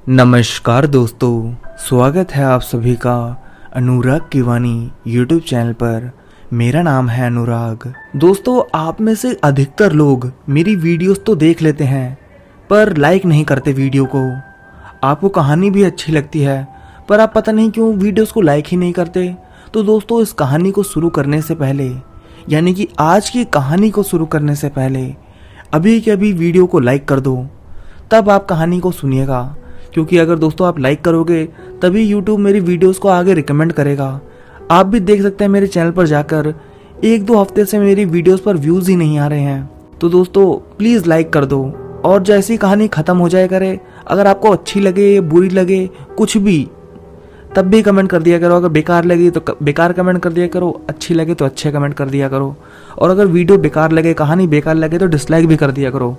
नमस्कार दोस्तों, स्वागत है आप सभी का अनुराग की वाणी यूट्यूब चैनल पर। मेरा नाम है अनुराग। दोस्तों, आप में से अधिकतर लोग मेरी वीडियोस तो देख लेते हैं पर लाइक नहीं करते वीडियो को। आपको कहानी भी अच्छी लगती है पर आप पता नहीं क्यों वीडियोस को लाइक ही नहीं करते। तो दोस्तों, इस कहानी को शुरू करने से पहले, यानी कि आज की कहानी को शुरू करने से पहले अभी के अभी वीडियो को लाइक कर दो, तब आप कहानी को सुनिएगा। क्योंकि अगर दोस्तों आप लाइक करोगे तभी यूट्यूब मेरी वीडियोस को आगे रिकमेंड करेगा। आप भी देख सकते हैं मेरे चैनल पर जाकर, 1-2 हफ्ते से मेरी वीडियोस पर व्यूज़ ही नहीं आ रहे हैं। तो दोस्तों प्लीज़ लाइक कर दो और जैसी कहानी ख़त्म हो जाए करे, अगर आपको अच्छी लगे बुरी लगे कुछ भी, तब भी कमेंट कर दिया करो। अगर बेकार लगी तो बेकार कमेंट कर दिया करो, अच्छी लगे तो अच्छे कमेंट कर दिया करो। और अगर वीडियो बेकार लगे, कहानी बेकार लगे तो डिसलाइक भी कर दिया करो।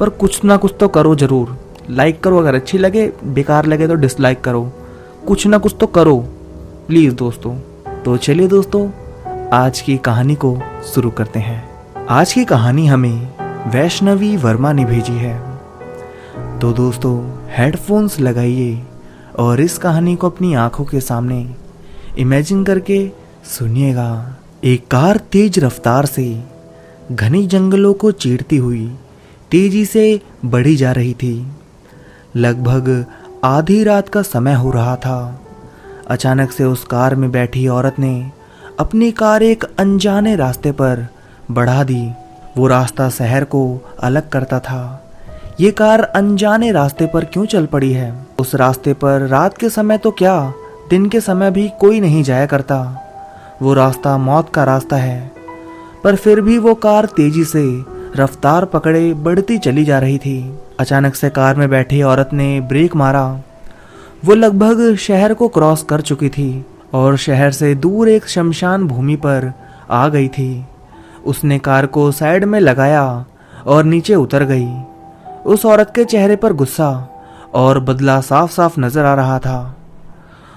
पर कुछ ना कुछ तो करो ज़रूर। लाइक करो अगर अच्छी लगे, बेकार लगे तो डिसलाइक करो, कुछ ना कुछ तो करो प्लीज़ दोस्तों। तो चलिए दोस्तों, आज की कहानी को शुरू करते हैं। आज की कहानी हमें वैष्णवी वर्मा ने भेजी है। तो दोस्तों हेडफोन्स लगाइए और इस कहानी को अपनी आंखों के सामने इमेजिन करके सुनिएगा। एक कार तेज रफ्तार से घने जंगलों को चीरती हुई तेजी से बढ़ी जा रही थी। लगभग आधी रात का समय हो रहा था। अचानक से उस कार में बैठी औरत ने अपनी कार एक अनजाने रास्ते पर बढ़ा दी। वो रास्ता शहर को अलग करता था। ये कार अनजाने रास्ते पर क्यों चल पड़ी है? उस रास्ते पर रात के समय तो क्या, दिन के समय भी कोई नहीं जाया करता। वो रास्ता मौत का रास्ता है। पर फिर भी वो कार तेजी से रफ्तार पकड़े बढ़ती चली जा रही थी। अचानक से कार में बैठी औरत ने ब्रेक मारा। वो लगभग शहर को क्रॉस कर चुकी थी और शहर से दूर एक शमशान भूमि पर आ गई थी। उसने कार को साइड में लगाया और नीचे उतर गई। उस औरत के चेहरे पर गुस्सा और बदला साफ साफ नजर आ रहा था।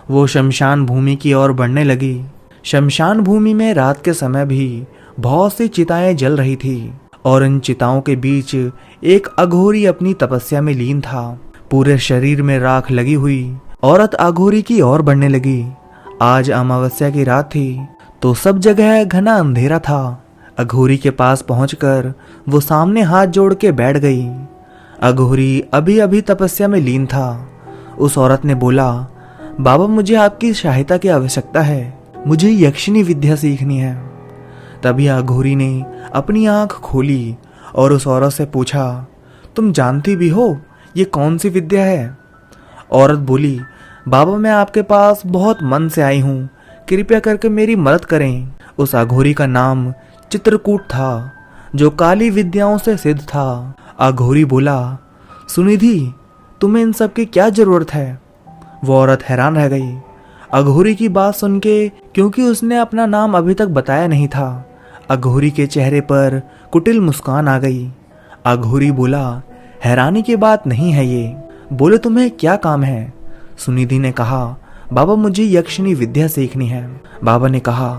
वो शमशान भूमि की ओर बढ़ने लगी। शमशान भूमि में रात के समय भी बहुत सी चिताएं जल रही थी और इन चिताओं के बीच एक अघोरी अपनी तपस्या में लीन था। पूरे शरीर में राख लगी हुई औरत अघोरी की ओर बढ़ने लगी। आज अमावस्या की रात थी तो सब जगह घना अंधेरा था। अघोरी के पास पहुंचकर वो सामने हाथ जोड़ के बैठ गई। अघोरी अभी अभी तपस्या में लीन था। उस औरत ने बोला, बाबा मुझे आपकी सहायता की आवश्यकता है, मुझे यक्षिणी विद्या सीखनी है। तभी अघोरी ने अपनी आंख खोली और उस औरत से पूछा, तुम जानती भी हो ये कौन सी विद्या है? औरत बोली, बाबा मैं आपके पास बहुत मन से आई हूँ, कृपया करके मेरी मदद करें। उस अघोरी का नाम चित्रकूट था, जो काली विद्याओं से सिद्ध था। अघोरी बोला, सुनिधि तुम्हें इन सब की क्या जरूरत है? वो औरत हैरान रह गई अघोरी की बात सुन के, क्योंकि उसने अपना नाम अभी तक बताया नहीं था। अघोरी के चेहरे पर कुटिल मुस्कान आ गई। अघोरी बोला, हैरानी की बात नहीं है ये, बोले तुम्हें क्या काम है? सुनिधि ने कहा, बाबा मुझे यक्षिणी विद्या सीखनी है। बाबा ने कहा,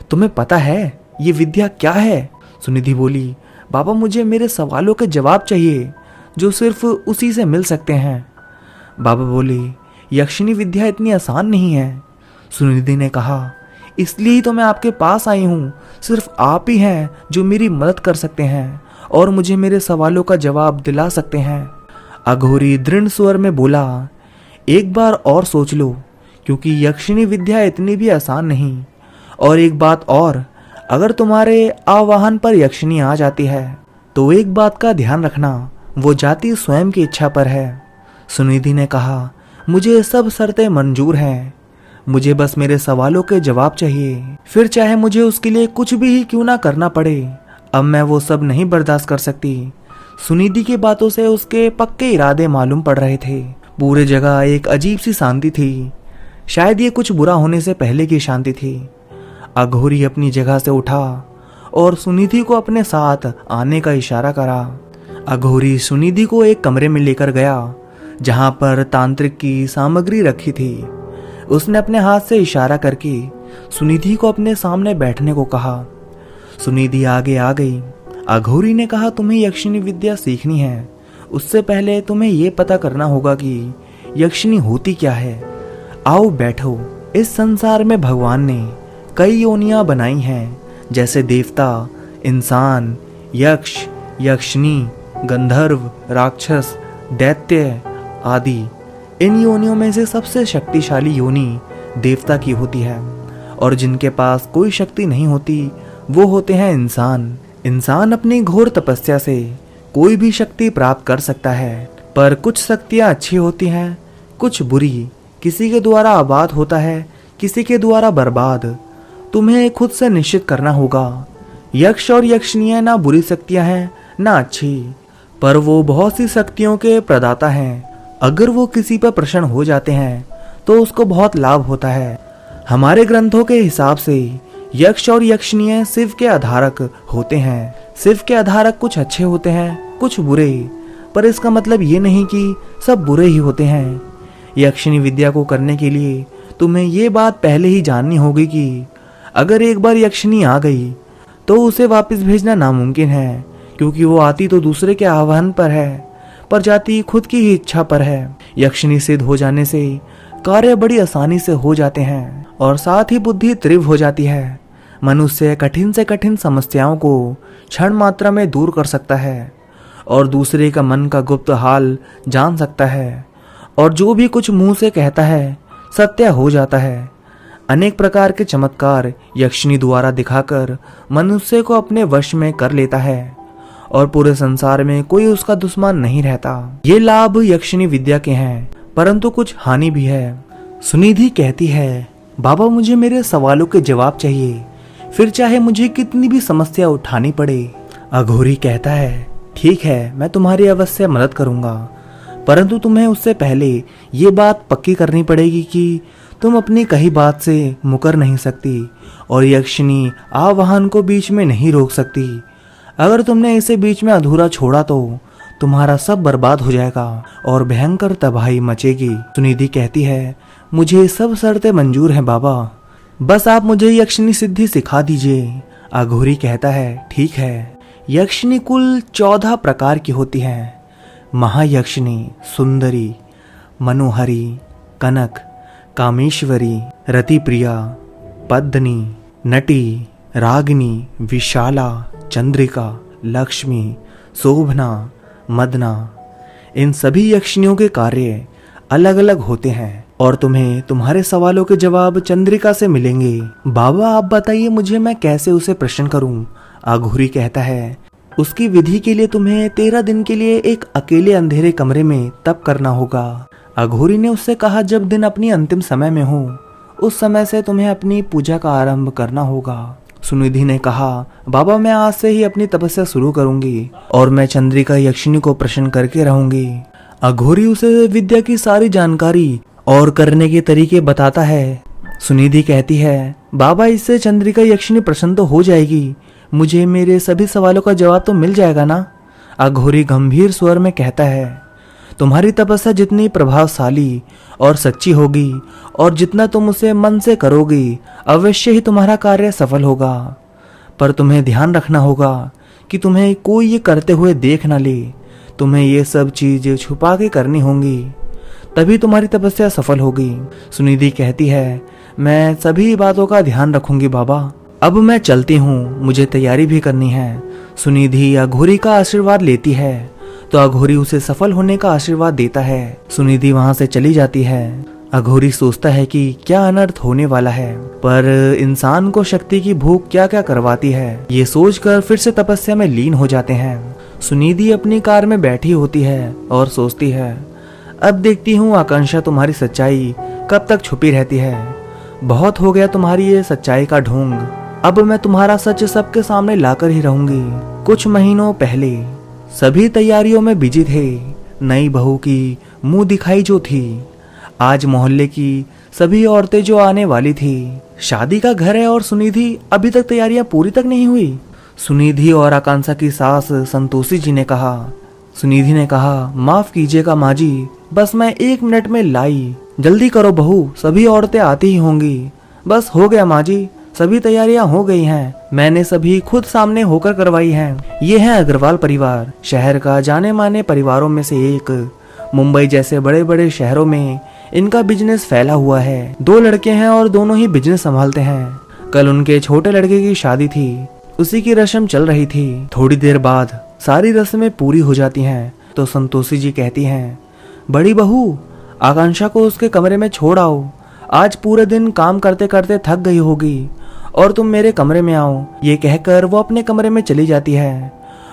तुम्हें पता है ये विद्या क्या है? सुनिधि बोली, बाबा मुझे मेरे सवालों के जवाब चाहिए जो सिर्फ उसी से मिल सकते हैं। बाबा बोले, यक्षिणी विद्या इतनी आसान नहीं है। सुनिधि ने कहा, इसलिए तो मैं आपके पास आई हूँ, सिर्फ आप ही हैं जो मेरी मदद कर सकते हैं और मुझे मेरे सवालों का जवाब दिला सकते हैं। अघोरी दृढ़ स्वर में बोला, एक बार और सोच लो, क्योंकि यक्षिणी विद्या इतनी भी आसान नहीं। और एक बात और, अगर तुम्हारे आवाहन पर यक्षिणी आ जाती है तो एक बात का ध्यान रखना, वो जाति स्वयं की इच्छा पर है। सुनिधि ने कहा, मुझे सब शर्तें मंजूर हैं, मुझे बस मेरे सवालों के जवाब चाहिए, फिर चाहे मुझे उसके लिए कुछ भी ही क्यों ना करना पड़े। अब मैं वो सब नहीं बर्दाश्त कर सकती। सुनिधि की बातों से उसके पक्के इरादे मालूम पड़ रहे थे। पूरे जगह एक अजीब सी शांति थी। शायद ये कुछ बुरा होने से पहले की शांति थी। अघोरी अपनी जगह से उठा और सुनिधि को अपने साथ आने का इशारा करा। अघोरी सुनिधि को एक कमरे में लेकर गया जहां पर तांत्रिक की सामग्री रखी थी। उसने अपने हाथ से इशारा करके सुनिधि को अपने सामने बैठने को कहा। सुनिधि आगे आ गई। अघोरी ने कहा, तुम्हें यक्षिणी विद्या सीखनी है, उससे पहले तुम्हें ये पता करना होगा कि यक्षिणी होती क्या है। आओ बैठो। इस संसार में भगवान ने कई योनियां बनाई हैं, जैसे देवता, इंसान, यक्ष, यक्षिणी, गंधर्व, राक्षस, दैत्य आदि। इन योनियों में से सबसे शक्तिशाली योनि देवता की होती है, और जिनके पास कोई शक्ति नहीं होती वो होते हैं इंसान। इंसान अपनी घोर तपस्या से कोई भी शक्ति प्राप्त कर सकता है, पर कुछ शक्तियाँ अच्छी होती हैं, कुछ बुरी। किसी के द्वारा आबाद होता है, किसी के द्वारा बर्बाद। तुम्हें खुद से निश्चित करना होगा। यक्ष और यक्षिणियाँ ना बुरी शक्तियाँ हैं ना अच्छी, पर वो बहुत सी शक्तियों के प्रदाता हैं। अगर वो किसी पर प्रसन्न हो जाते हैं तो उसको बहुत लाभ होता है। हमारे ग्रंथों के हिसाब से यक्ष और यक्षिणियाँ शिव के आधारक होते हैं। शिव के आधारक कुछ अच्छे होते हैं, कुछ बुरे, पर इसका मतलब ये नहीं कि सब बुरे ही होते हैं। यक्षिणी विद्या को करने के लिए तुम्हें ये बात पहले ही जाननी होगी कि अगर एक बार यक्षिणी आ गई तो उसे वापस भेजना नामुमकिन है, क्योंकि वो आती तो दूसरे के आह्वान पर है, पर जाती खुद की ही इच्छा पर है। यक्षिणी सिद्ध हो जाने से कार्य बड़ी आसानी से हो जाते हैं और साथ ही बुद्धि तीव्र हो जाती है। मनुष्य कठिन से कठिन समस्याओं को क्षण मात्रा में दूर कर सकता है और दूसरे का मन का गुप्त हाल जान सकता है, और जो भी कुछ मुंह से कहता है सत्य हो जाता है। अनेक प्रकार के चमत्कार यक्षिणी द्वारा दिखाकर मनुष्य को अपने वश में कर लेता है, और पूरे संसार में कोई उसका दुश्मन नहीं रहता। ये लाभ यक्षिणी विद्या के हैं, परंतु कुछ हानि भी है। सुनिधि कहती है, बाबा मुझे मेरे सवालों के जवाब चाहिए, फिर चाहे मुझे कितनी भी समस्या उठानी पड़े। अघोरी कहता है, ठीक है, मैं तुम्हारी अवश्य मदद करूंगा, परंतु तुम्हें उससे पहले ये बात पक्की करनी पड़ेगी कि तुम अपनी कही बात से मुकर नहीं सकती, और यक्षिणी आवाहन को बीच में नहीं रोक सकती। अगर तुमने इसे बीच में अधूरा छोड़ा तो तुम्हारा सब बर्बाद हो जाएगा और भयंकर तबाही मचेगी। सुनिधि कहती है, मुझे सब शर्तें मंजूर हैं बाबा, बस आप मुझे यक्षिणी सिद्धि सिखा दीजिए। अघोरी कहता है, ठीक है। यक्षिणी कुल 14 प्रकार की होती हैं। महायक्षिणी, सुंदरी, मनोहरी, कनक, कामेश्वरी, रतिप्रिया, पद्मिनी, नटी, रागिनी, विशाला, चंद्रिका, लक्ष्मी, शोभना, मदना। इन सभी यक्षिणियों के कार्य अलग अलग होते हैं और तुम्हें तुम्हारे सवालों के जवाब चंद्रिका से मिलेंगे। बाबा आप बताइए मुझे, मैं कैसे उसे प्रश्न करूं? अघोरी कहता है, उसकी विधि के लिए तुम्हें 13 दिन के लिए एक अकेले अंधेरे कमरे में तप करना होगा। अघोरी ने उससे कहा, जब दिन अपनी अंतिम समय में हो उस समय से तुम्हें अपनी पूजा का आरंभ करना होगा। सुनिधि ने कहा, बाबा मैं आज से ही अपनी तपस्या शुरू करूंगी और मैं चंद्रिका यक्षिणी को प्रसन्न करके रहूंगी। अघोरी उसे विद्या की सारी जानकारी और करने के तरीके बताता है। सुनिधि कहती है, बाबा इससे चंद्रिका यक्षिणी प्रसन्न तो हो जाएगी, मुझे मेरे सभी सवालों का जवाब तो मिल जाएगा ना? अघोरी गंभीर स्वर में कहता है, तुम्हारी तपस्या जितनी प्रभावशाली और सच्ची होगी और जितना तुम उसे मन से करोगी अवश्य ही तुम्हारा कार्य सफल होगा, पर तुम्हें ध्यान रखना होगा कि तुम्हें कोई ये करते हुए देख ना ले। तुम्हें ये सब चीज छुपा के करनी होंगी, तभी तुम्हारी तपस्या सफल होगी। सुनिधि कहती है, मैं सभी बातों का ध्यान रखूंगी बाबा, अब मैं चलती हूँ, मुझे तैयारी भी करनी है। सुनिधि अघोरी का आशीर्वाद लेती है तो अघोरी उसे सफल होने का आशीर्वाद देता है। सुनिधि वहां से चली जाती है। अघोरी सोचता है कि क्या अनर्थ होने वाला है, पर इंसान को शक्ति की भूख क्या क्या करवाती है, ये सोचकर फिर से तपस्या में लीन हो जाते हैं। सुनिधि अपनी कार में बैठी होती है और सोचती है, अब देखती हूँ आकांक्षा तुम्हारी सच्चाई कब तक छुपी रहती है। बहुत हो गया तुम्हारी ये सच्चाई का ढोंग, अब मैं तुम्हारा सच सबके सामने लाकर ही रहूंगी। कुछ महीनों पहले सभी तैयारियों में बिजी थे। नई बहू की मुंह दिखाई जो थी, आज मोहल्ले की सभी औरतें जो आने वाली थी। शादी का घर है और सुनिधि अभी तक तैयारियां पूरी तक नहीं हुई। सुनिधि और आकांक्षा की सास संतोषी जी ने कहा, सुनिधि ने कहा, माफ कीजिएगा माँ जी, बस मैं 1 मिनट में लाई, जल्दी करो बहू, सभी औरतें आती ही होंगी। बस हो गया माँ जी, सभी तैयारियां हो गई हैं, मैंने सभी खुद सामने होकर करवाई हैं। ये है अग्रवाल परिवार, शहर का जाने माने परिवारों में से एक। मुंबई जैसे बड़े बड़े शहरों में इनका बिजनेस फैला हुआ है। 2 लड़के हैं और दोनों ही बिजनेस संभालते हैं। कल उनके छोटे लड़के की शादी थी, उसी की रस्म चल रही थी। थोड़ी देर बाद सारी रस्में पूरी हो जाती हैं तो संतोषी जी कहती हैं, बड़ी बहू आकांक्षा को उसके कमरे में छोड़ आओ, आज पूरे दिन काम करते करते थक गई होगी और तुम मेरे कमरे में आओ। ये कहकर वो अपने कमरे में चली जाती है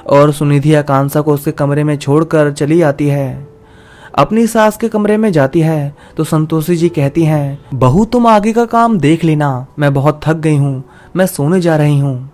और सुनिधि आकांक्षा को उसके कमरे में छोड़कर चली आती है। अपनी सास के कमरे में जाती है तो संतोषी जी कहती हैं, बहू तुम आगे का काम देख लेना, मैं बहुत थक गई हूँ, मैं सोने जा रही हूँ।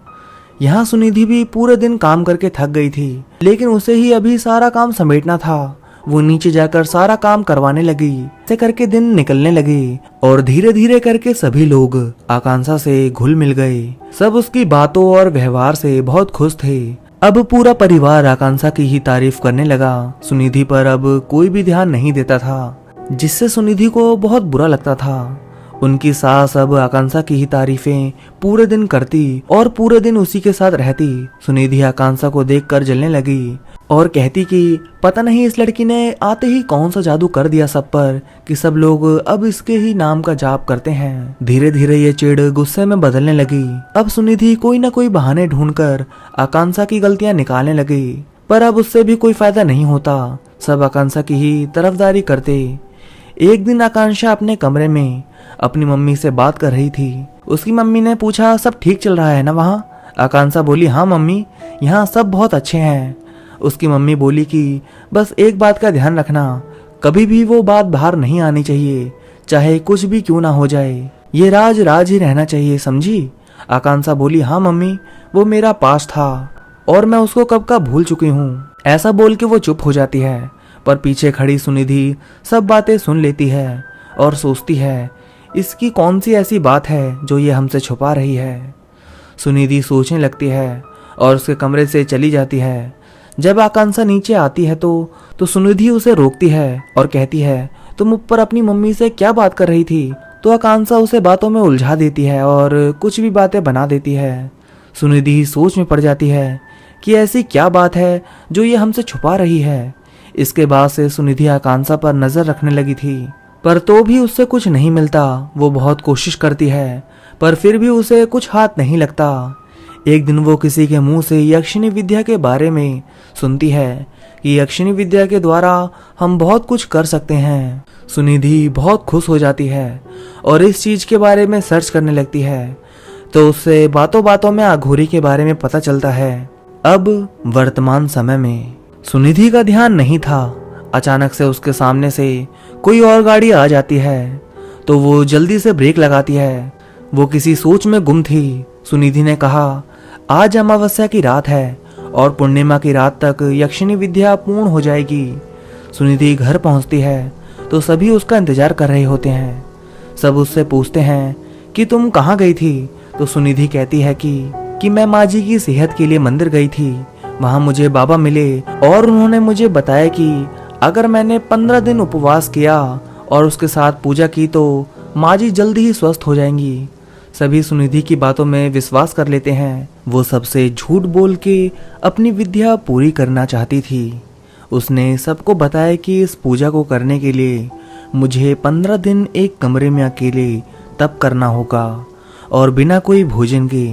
यहाँ सुनिधि भी पूरे दिन काम करके थक गई थी, लेकिन उसे ही अभी सारा काम समेटना था। वो नीचे जाकर सारा काम करवाने लगी। ऐसे करके दिन निकलने लगे और धीरे धीरे करके सभी लोग आकांक्षा से घुल मिल गए। सब उसकी बातों और व्यवहार से बहुत खुश थे। अब पूरा परिवार आकांक्षा की ही तारीफ करने लगा। सुनिधि पर अब कोई भी ध्यान नहीं देता था, जिससे सुनिधि को बहुत बुरा लगता था। उनकी सास अब आकांक्षा की ही तारीफें पूरे दिन करती और पूरे दिन उसी के साथ रहती। सुनिधि आकांक्षा को देखकर जलने लगी और कहती कि पता नहीं इस लड़की ने आते ही कौन सा जादू कर दिया सब पर कि सब लोग अब इसके ही नाम का जाप करते हैं। धीरे धीरे ये चिढ़ गुस्से में बदलने लगी। अब सुनिधि कोई न कोई बहाने ढूंढकर आकांक्षा की गलतियां निकालने लगी, पर अब उससे भी कोई फायदा नहीं होता। सब आकांक्षा की ही तरफदारी करते। एक दिन आकांक्षा अपने कमरे में अपनी मम्मी से बात कर रही थी। उसकी मम्मी ने पूछा, सब ठीक चल रहा है ना वहाँ? आकांक्षा बोली, हाँ मम्मी, यहाँ सब बहुत अच्छे हैं। उसकी मम्मी बोली कि बस एक बात का ध्यान रखना, कभी भी वो बात बाहर नहीं आनी चाहिए, चाहे कुछ भी क्यों ना हो जाए। ये राज राज ही रहना चाहिए, समझी? आकांक्षा बोली, हाँ मम्मी, वो मेरा पास था और मैं उसको कब का भूल चुकी हूँ। ऐसा बोल के वो चुप हो जाती है, पर पीछे खड़ी सुनिधि सब बातें सुन लेती है और सोचती है, इसकी कौन सी ऐसी बात है जो ये हमसे छुपा रही है। सुनिधि सोचने लगती है और उसके कमरे से चली जाती है। जब आकांक्षा नीचे आती है तो सुनिधि उसे रोकती है और कहती है, तुम ऊपर अपनी मम्मी से क्या बात कर रही थी? तो आकांक्षा उसे बातों में उलझा देती है और कुछ भी बातें बना देती है। सुनिधि सोच में पड़ जाती है कि ऐसी क्या बात है जो ये हमसे छुपा रही है। इसके बाद से सुनिधि आकांक्षा पर नजर रखने लगी थी, पर तो भी उससे कुछ नहीं मिलता। वो बहुत कोशिश करती है, पर फिर भी उसे कुछ हाथ नहीं लगता। एक दिन वो किसी के मुंह से यक्षिणी विद्या के बारे में सुनती है कि यक्षिणी विद्या के द्वारा हम बहुत कुछ कर सकते हैं। सुनिधि बहुत खुश हो जाती है और इस चीज के बारे में सर्च करने लगती है, तो उससे बातों बातों में अघोरी के बारे में पता चलता है। अब वर्तमान समय में सुनिधि का ध्यान नहीं था। अचानक से उसके सामने से कोई और गाड़ी आ जाती है तो वो जल्दी से ब्रेक लगाती है। वो किसी सोच में गुम थी। सुनिधि ने कहा, आज अमावस्या की रात है और पूर्णिमा की रात तक यक्षिणी विद्या पूर्ण हो जाएगी। सुनिधि घर पहुंचती है तो सभी उसका इंतजार कर रहे होते हैं। सब उससे पूछते हैं कि तुम कहाँ गई थी? तो सुनिधि कहती है कि मैं माँ जी की सेहत के लिए मंदिर गई थी। वहां मुझे बाबा मिले और उन्होंने मुझे बताया कि अगर मैंने 15 दिन उपवास किया और उसके साथ पूजा की तो माँ जी जल्दी ही स्वस्थ हो जाएंगी। सभी सुनिधि की बातों में विश्वास कर लेते हैं। वो सबसे झूठ बोल के अपनी विद्या पूरी करना चाहती थी। उसने सबको बताया कि इस पूजा को करने के लिए मुझे 15 दिन एक कमरे में अकेले तप करना होगा और बिना कोई भोजन के।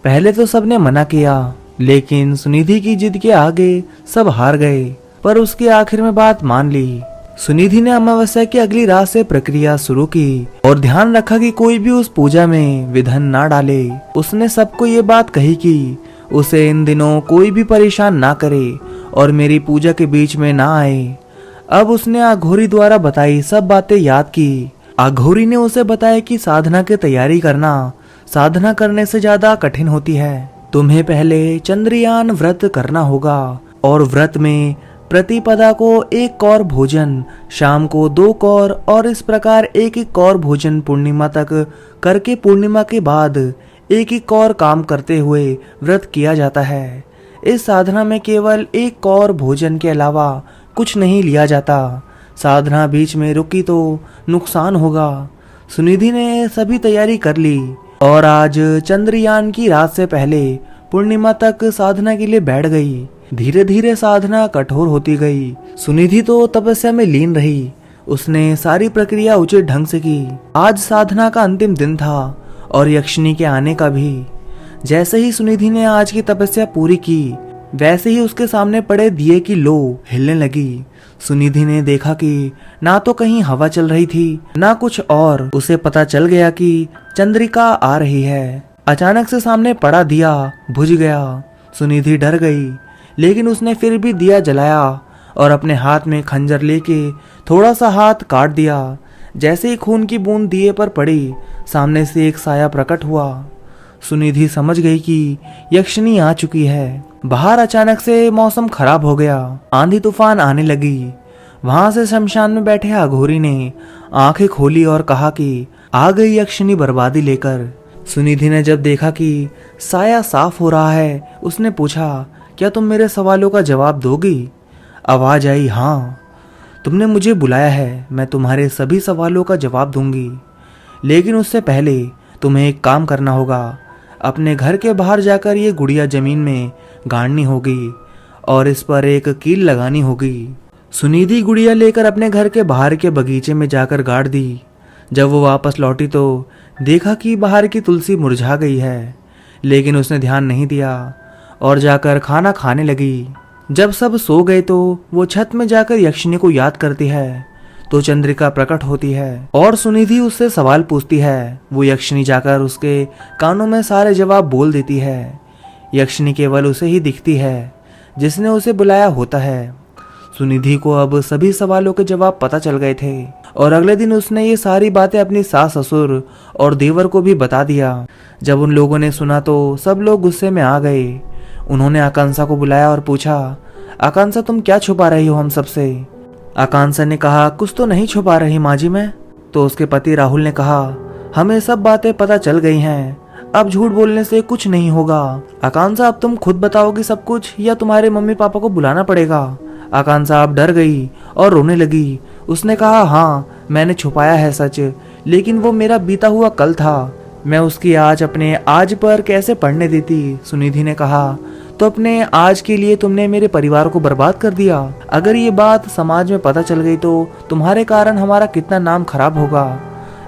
पहले तो सबने मना किया, लेकिन सुनिधि की जिद के आगे सब हार गए, पर उसकी आखिर में बात मान ली। सुनिधि ने अमावस्या की अगली रात से प्रक्रिया शुरू की और ध्यान रखा कि कोई भी उस पूजा में विघ्न ना डाले। उसने सबको ये बात कही कि उसे इन दिनों कोई भी परेशान ना करे और मेरी पूजा के बीच में ना आए। अब उसने अघोरी द्वारा बताई सब बातें याद की। अघोरी ने उसे बताया कि साधना की तैयारी करना साधना करने से ज्यादा कठिन होती है। तुम्हें पहले चंद्रयान व्रत करना होगा और व्रत में प्रतिपदा को 1 कौर भोजन, शाम को 2 कौर और इस प्रकार 1-1 कौर भोजन पूर्णिमा तक करके पूर्णिमा के बाद 1-1 कौर काम करते हुए व्रत किया जाता है। इस साधना में केवल 1 कौर भोजन के अलावा कुछ नहीं लिया जाता। साधना बीच में रुकी तो नुकसान होगा। सुनिधि ने सभी तैयारी कर ली और आज चंद्रयान की रात से पहले पूर्णिमा तक साधना के लिए बैठ गई। धीरे धीरे साधना कठोर होती गई। सुनिधि तो तपस्या में लीन रही। उसने सारी प्रक्रिया उचित ढंग से की। आज साधना का अंतिम दिन था और यक्षिणी के आने का भी। जैसे ही सुनिधि ने आज की तपस्या पूरी की, वैसे ही उसके सामने पड़े दिए की लो हिलने लगी। सुनिधि ने देखा कि ना तो कहीं हवा चल रही थी, ना कुछ और। उसे पता चल गया कि चंद्रिका आ रही है। अचानक से सामने पड़ा दिया बुझ गया। सुनिधि डर गई, लेकिन उसने फिर भी दिया जलाया और अपने हाथ में खंजर लेके थोड़ा सा हाथ काट दिया। जैसे ही खून की बूंद दिए पर पड़ी, सामने से एक साया प्रकट हुआ। सुनिधि समझ गई कि यक्षिणी आ चुकी है। बाहर अचानक से मौसम खराब हो गया। आंधी तूफान आने लगी। वहां से शमशान में बैठे अघोरी ने आंखें खोली और कहा कि आ गई यक्षिणी बर्बादी लेकर। सुनिधि ने जब देखा कि साया साफ हो रहा है, उसने पूछा, क्या तुम मेरे सवालों का जवाब दोगी? आवाज आई, हाँ, तुमने मुझे बुलाया है, मैं तुम्हारे सभी सवालों का जवाब दूंगी। लेकिन उससे पहले तुम्हें एक काम करना होगा। अपने घर के बाहर जाकर ये गुड़िया जमीन में गाड़नी होगी और इस पर एक कील लगानी होगी। सुनिधि गुड़िया लेकर अपने घर के बाहर के बगीचे में जाकर गाड़ दी। जब वो वापस लौटी तो देखा कि बाहर की तुलसी मुरझा गई है, लेकिन उसने ध्यान नहीं दिया और जाकर खाना खाने लगी। जब सब सो गए तो वो छत में जाकर यक्षिणी को याद करती है तो चंद्रिका प्रकट होती है और सुनिधि उससे सवाल पूछती है। वो यक्षिणी जाकर उसके कानों में सारे जवाब बोल देती है। यक्षिणी केवल उसे ही दिखती है जिसने उसे बुलाया होता है। सुनिधि को अब सभी सवालों के जवाब पता चल गए थे और अगले दिन उसने ये सारी बातें अपनी सास ससुर और देवर को भी बता दिया। जब उन लोगों ने सुना तो सब लोग गुस्से में आ गए। उन्होंने आकांक्षा को बुलाया और पूछा, आकांक्षा तुम क्या छुपा रही हो हम सबसे? आकांक्षा ने कहा, कुछ तो नहीं छुपा रही माँ जी मैं। तो उसके पति राहुल ने कहा, हमें सब बातें पता चल गई हैं, अब झूठ बोलने से कुछ नहीं होगा। आकांक्षा अब तुम खुद बताओगी सब कुछ या तुम्हारे मम्मी पापा को बुलाना पड़ेगा? आकांक्षा अब डर गई और रोने लगी। उसने कहा, हाँ मैंने छुपाया है सच, लेकिन वो मेरा बीता हुआ कल था, मैं उसकी आज अपने आज पर कैसे पढ़ने देती। सुनिधि ने कहा, तो अपने आज के लिए तुमने मेरे परिवार को बर्बाद कर दिया। अगर ये बात समाज में पता चल गई तो तुम्हारे कारण हमारा कितना नाम खराब होगा।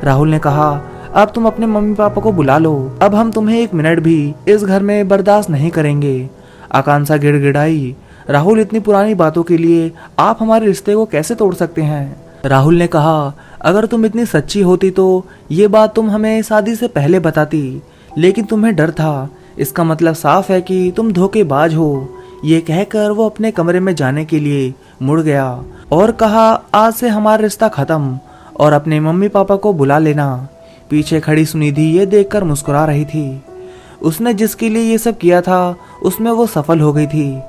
राहुल ने कहा, अब तुम अपने मम्मी पापा को बुला लो, अब हम तुम्हें 1 मिनट भी इस घर में बर्दाश्त नहीं करेंगे। आकांक्षा गिड़गिड़ाई, राहुल इतनी पुरानी बातों के लिए आप हमारे रिश्ते को कैसे तोड़ सकते हैं? राहुल ने कहा, अगर तुम इतनी सच्ची होती तो ये बात तुम हमें शादी से पहले बताती, लेकिन तुम्हें डर था। इसका मतलब साफ है कि तुम धोखेबाज हो। ये कहकर वो अपने कमरे में जाने के लिए मुड़ गया और कहा, आज से हमारा रिश्ता खत्म और अपने मम्मी पापा को बुला लेना। पीछे खड़ी सुनिधि ये देखकर मुस्कुरा रही थी। उसने जिसके लिए ये सब किया था उसमें वो सफल हो गई थी।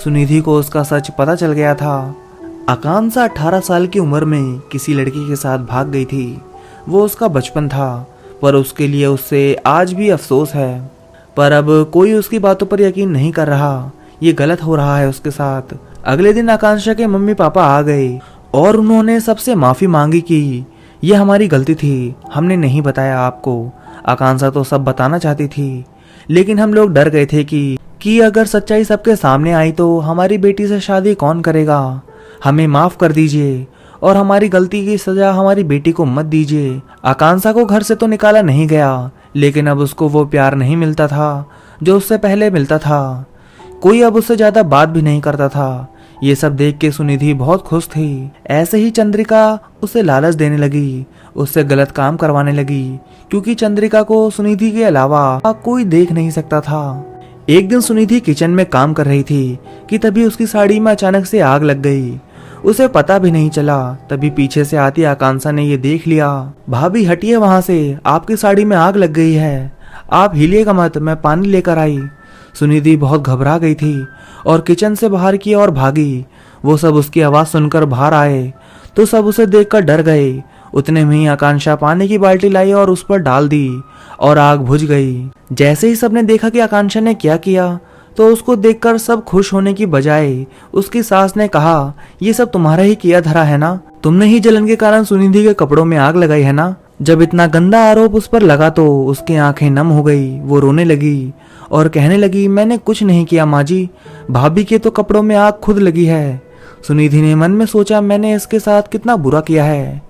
सुनिधि को उसका सच पता चल गया था। आकांक्षा 18 साल की उम्र में किसी लड़की के साथ भाग गई थी। वो उसका बचपन था, पर उसके लिए उससे आज भी अफसोस है। पर अब कोई उसकी बातों पर यकीन नहीं कर रहा। ये गलत हो रहा है उसके साथ। अगले दिन आकांक्षा के मम्मी पापा आ गए और उन्होंने सबसे माफी मांगी कि ये हमारी गलती थी, हमने नहीं बताया आपको। आकांक्षा तो सब बताना चाहती थी, लेकिन हम लोग डर गए थे कि अगर सच्चाई सबके सामने आई तो हमारी बेटी से शादी कौन करेगा। हमें माफ कर दीजिए और हमारी गलती की सजा हमारी बेटी को मत दीजिए। आकांक्षा को घर से तो निकाला नहीं गया, लेकिन अब उसको वो प्यार नहीं मिलता था जो उससे पहले मिलता था। कोई अब उससे ज्यादा बात भी नहीं करता था। ये सब देख के सुनिधि बहुत खुश थी। ऐसे ही चंद्रिका उसे लालच देने लगी, उससे गलत काम करवाने लगी, क्योंकि चंद्रिका को सुनिधि के अलावा कोई देख नहीं सकता था। एक दिन सुनिधि किचन में काम कर रही थी कि तभी उसकी साड़ी में अचानक से आग लग गई। उसे पता भी नहीं चला। तभी पीछे से आती आकांक्षा ने ये देख लिया। भाभी हटिए वहां से, आपकी साड़ी में आग लग गई है, आप हिलिएगा मत, मैं पानी लेकर आई। सुनिधि बहुत घबरा गई थी और किचन से बाहर की ओर भागी। वो सब उसकी आवाज सुनकर बाहर आए तो सब उसे देखकर डर गए। उतने में ही आकांक्षा पानी की बाल्टी लाई और उस पर डाल दी और आग बुझ गई। जैसे ही सबने देखा कि आकांक्षा ने क्या किया तो उसको देखकर सब खुश होने की बजाय उसकी सास ने कहा, ये सब तुम्हारा ही किया धरा है ना, तुमने ही जलन के कारण सुनिधि के कपड़ों में आग लगाई है ना। जब इतना गंदा आरोप उस पर लगा तो उसकी आंखें नम हो गई। वो रोने लगी और कहने लगी, मैंने कुछ नहीं किया माँ जी, भाभी के तो कपड़ों में आग खुद लगी है। सुनिधि ने मन में सोचा, मैंने इसके साथ कितना बुरा किया है,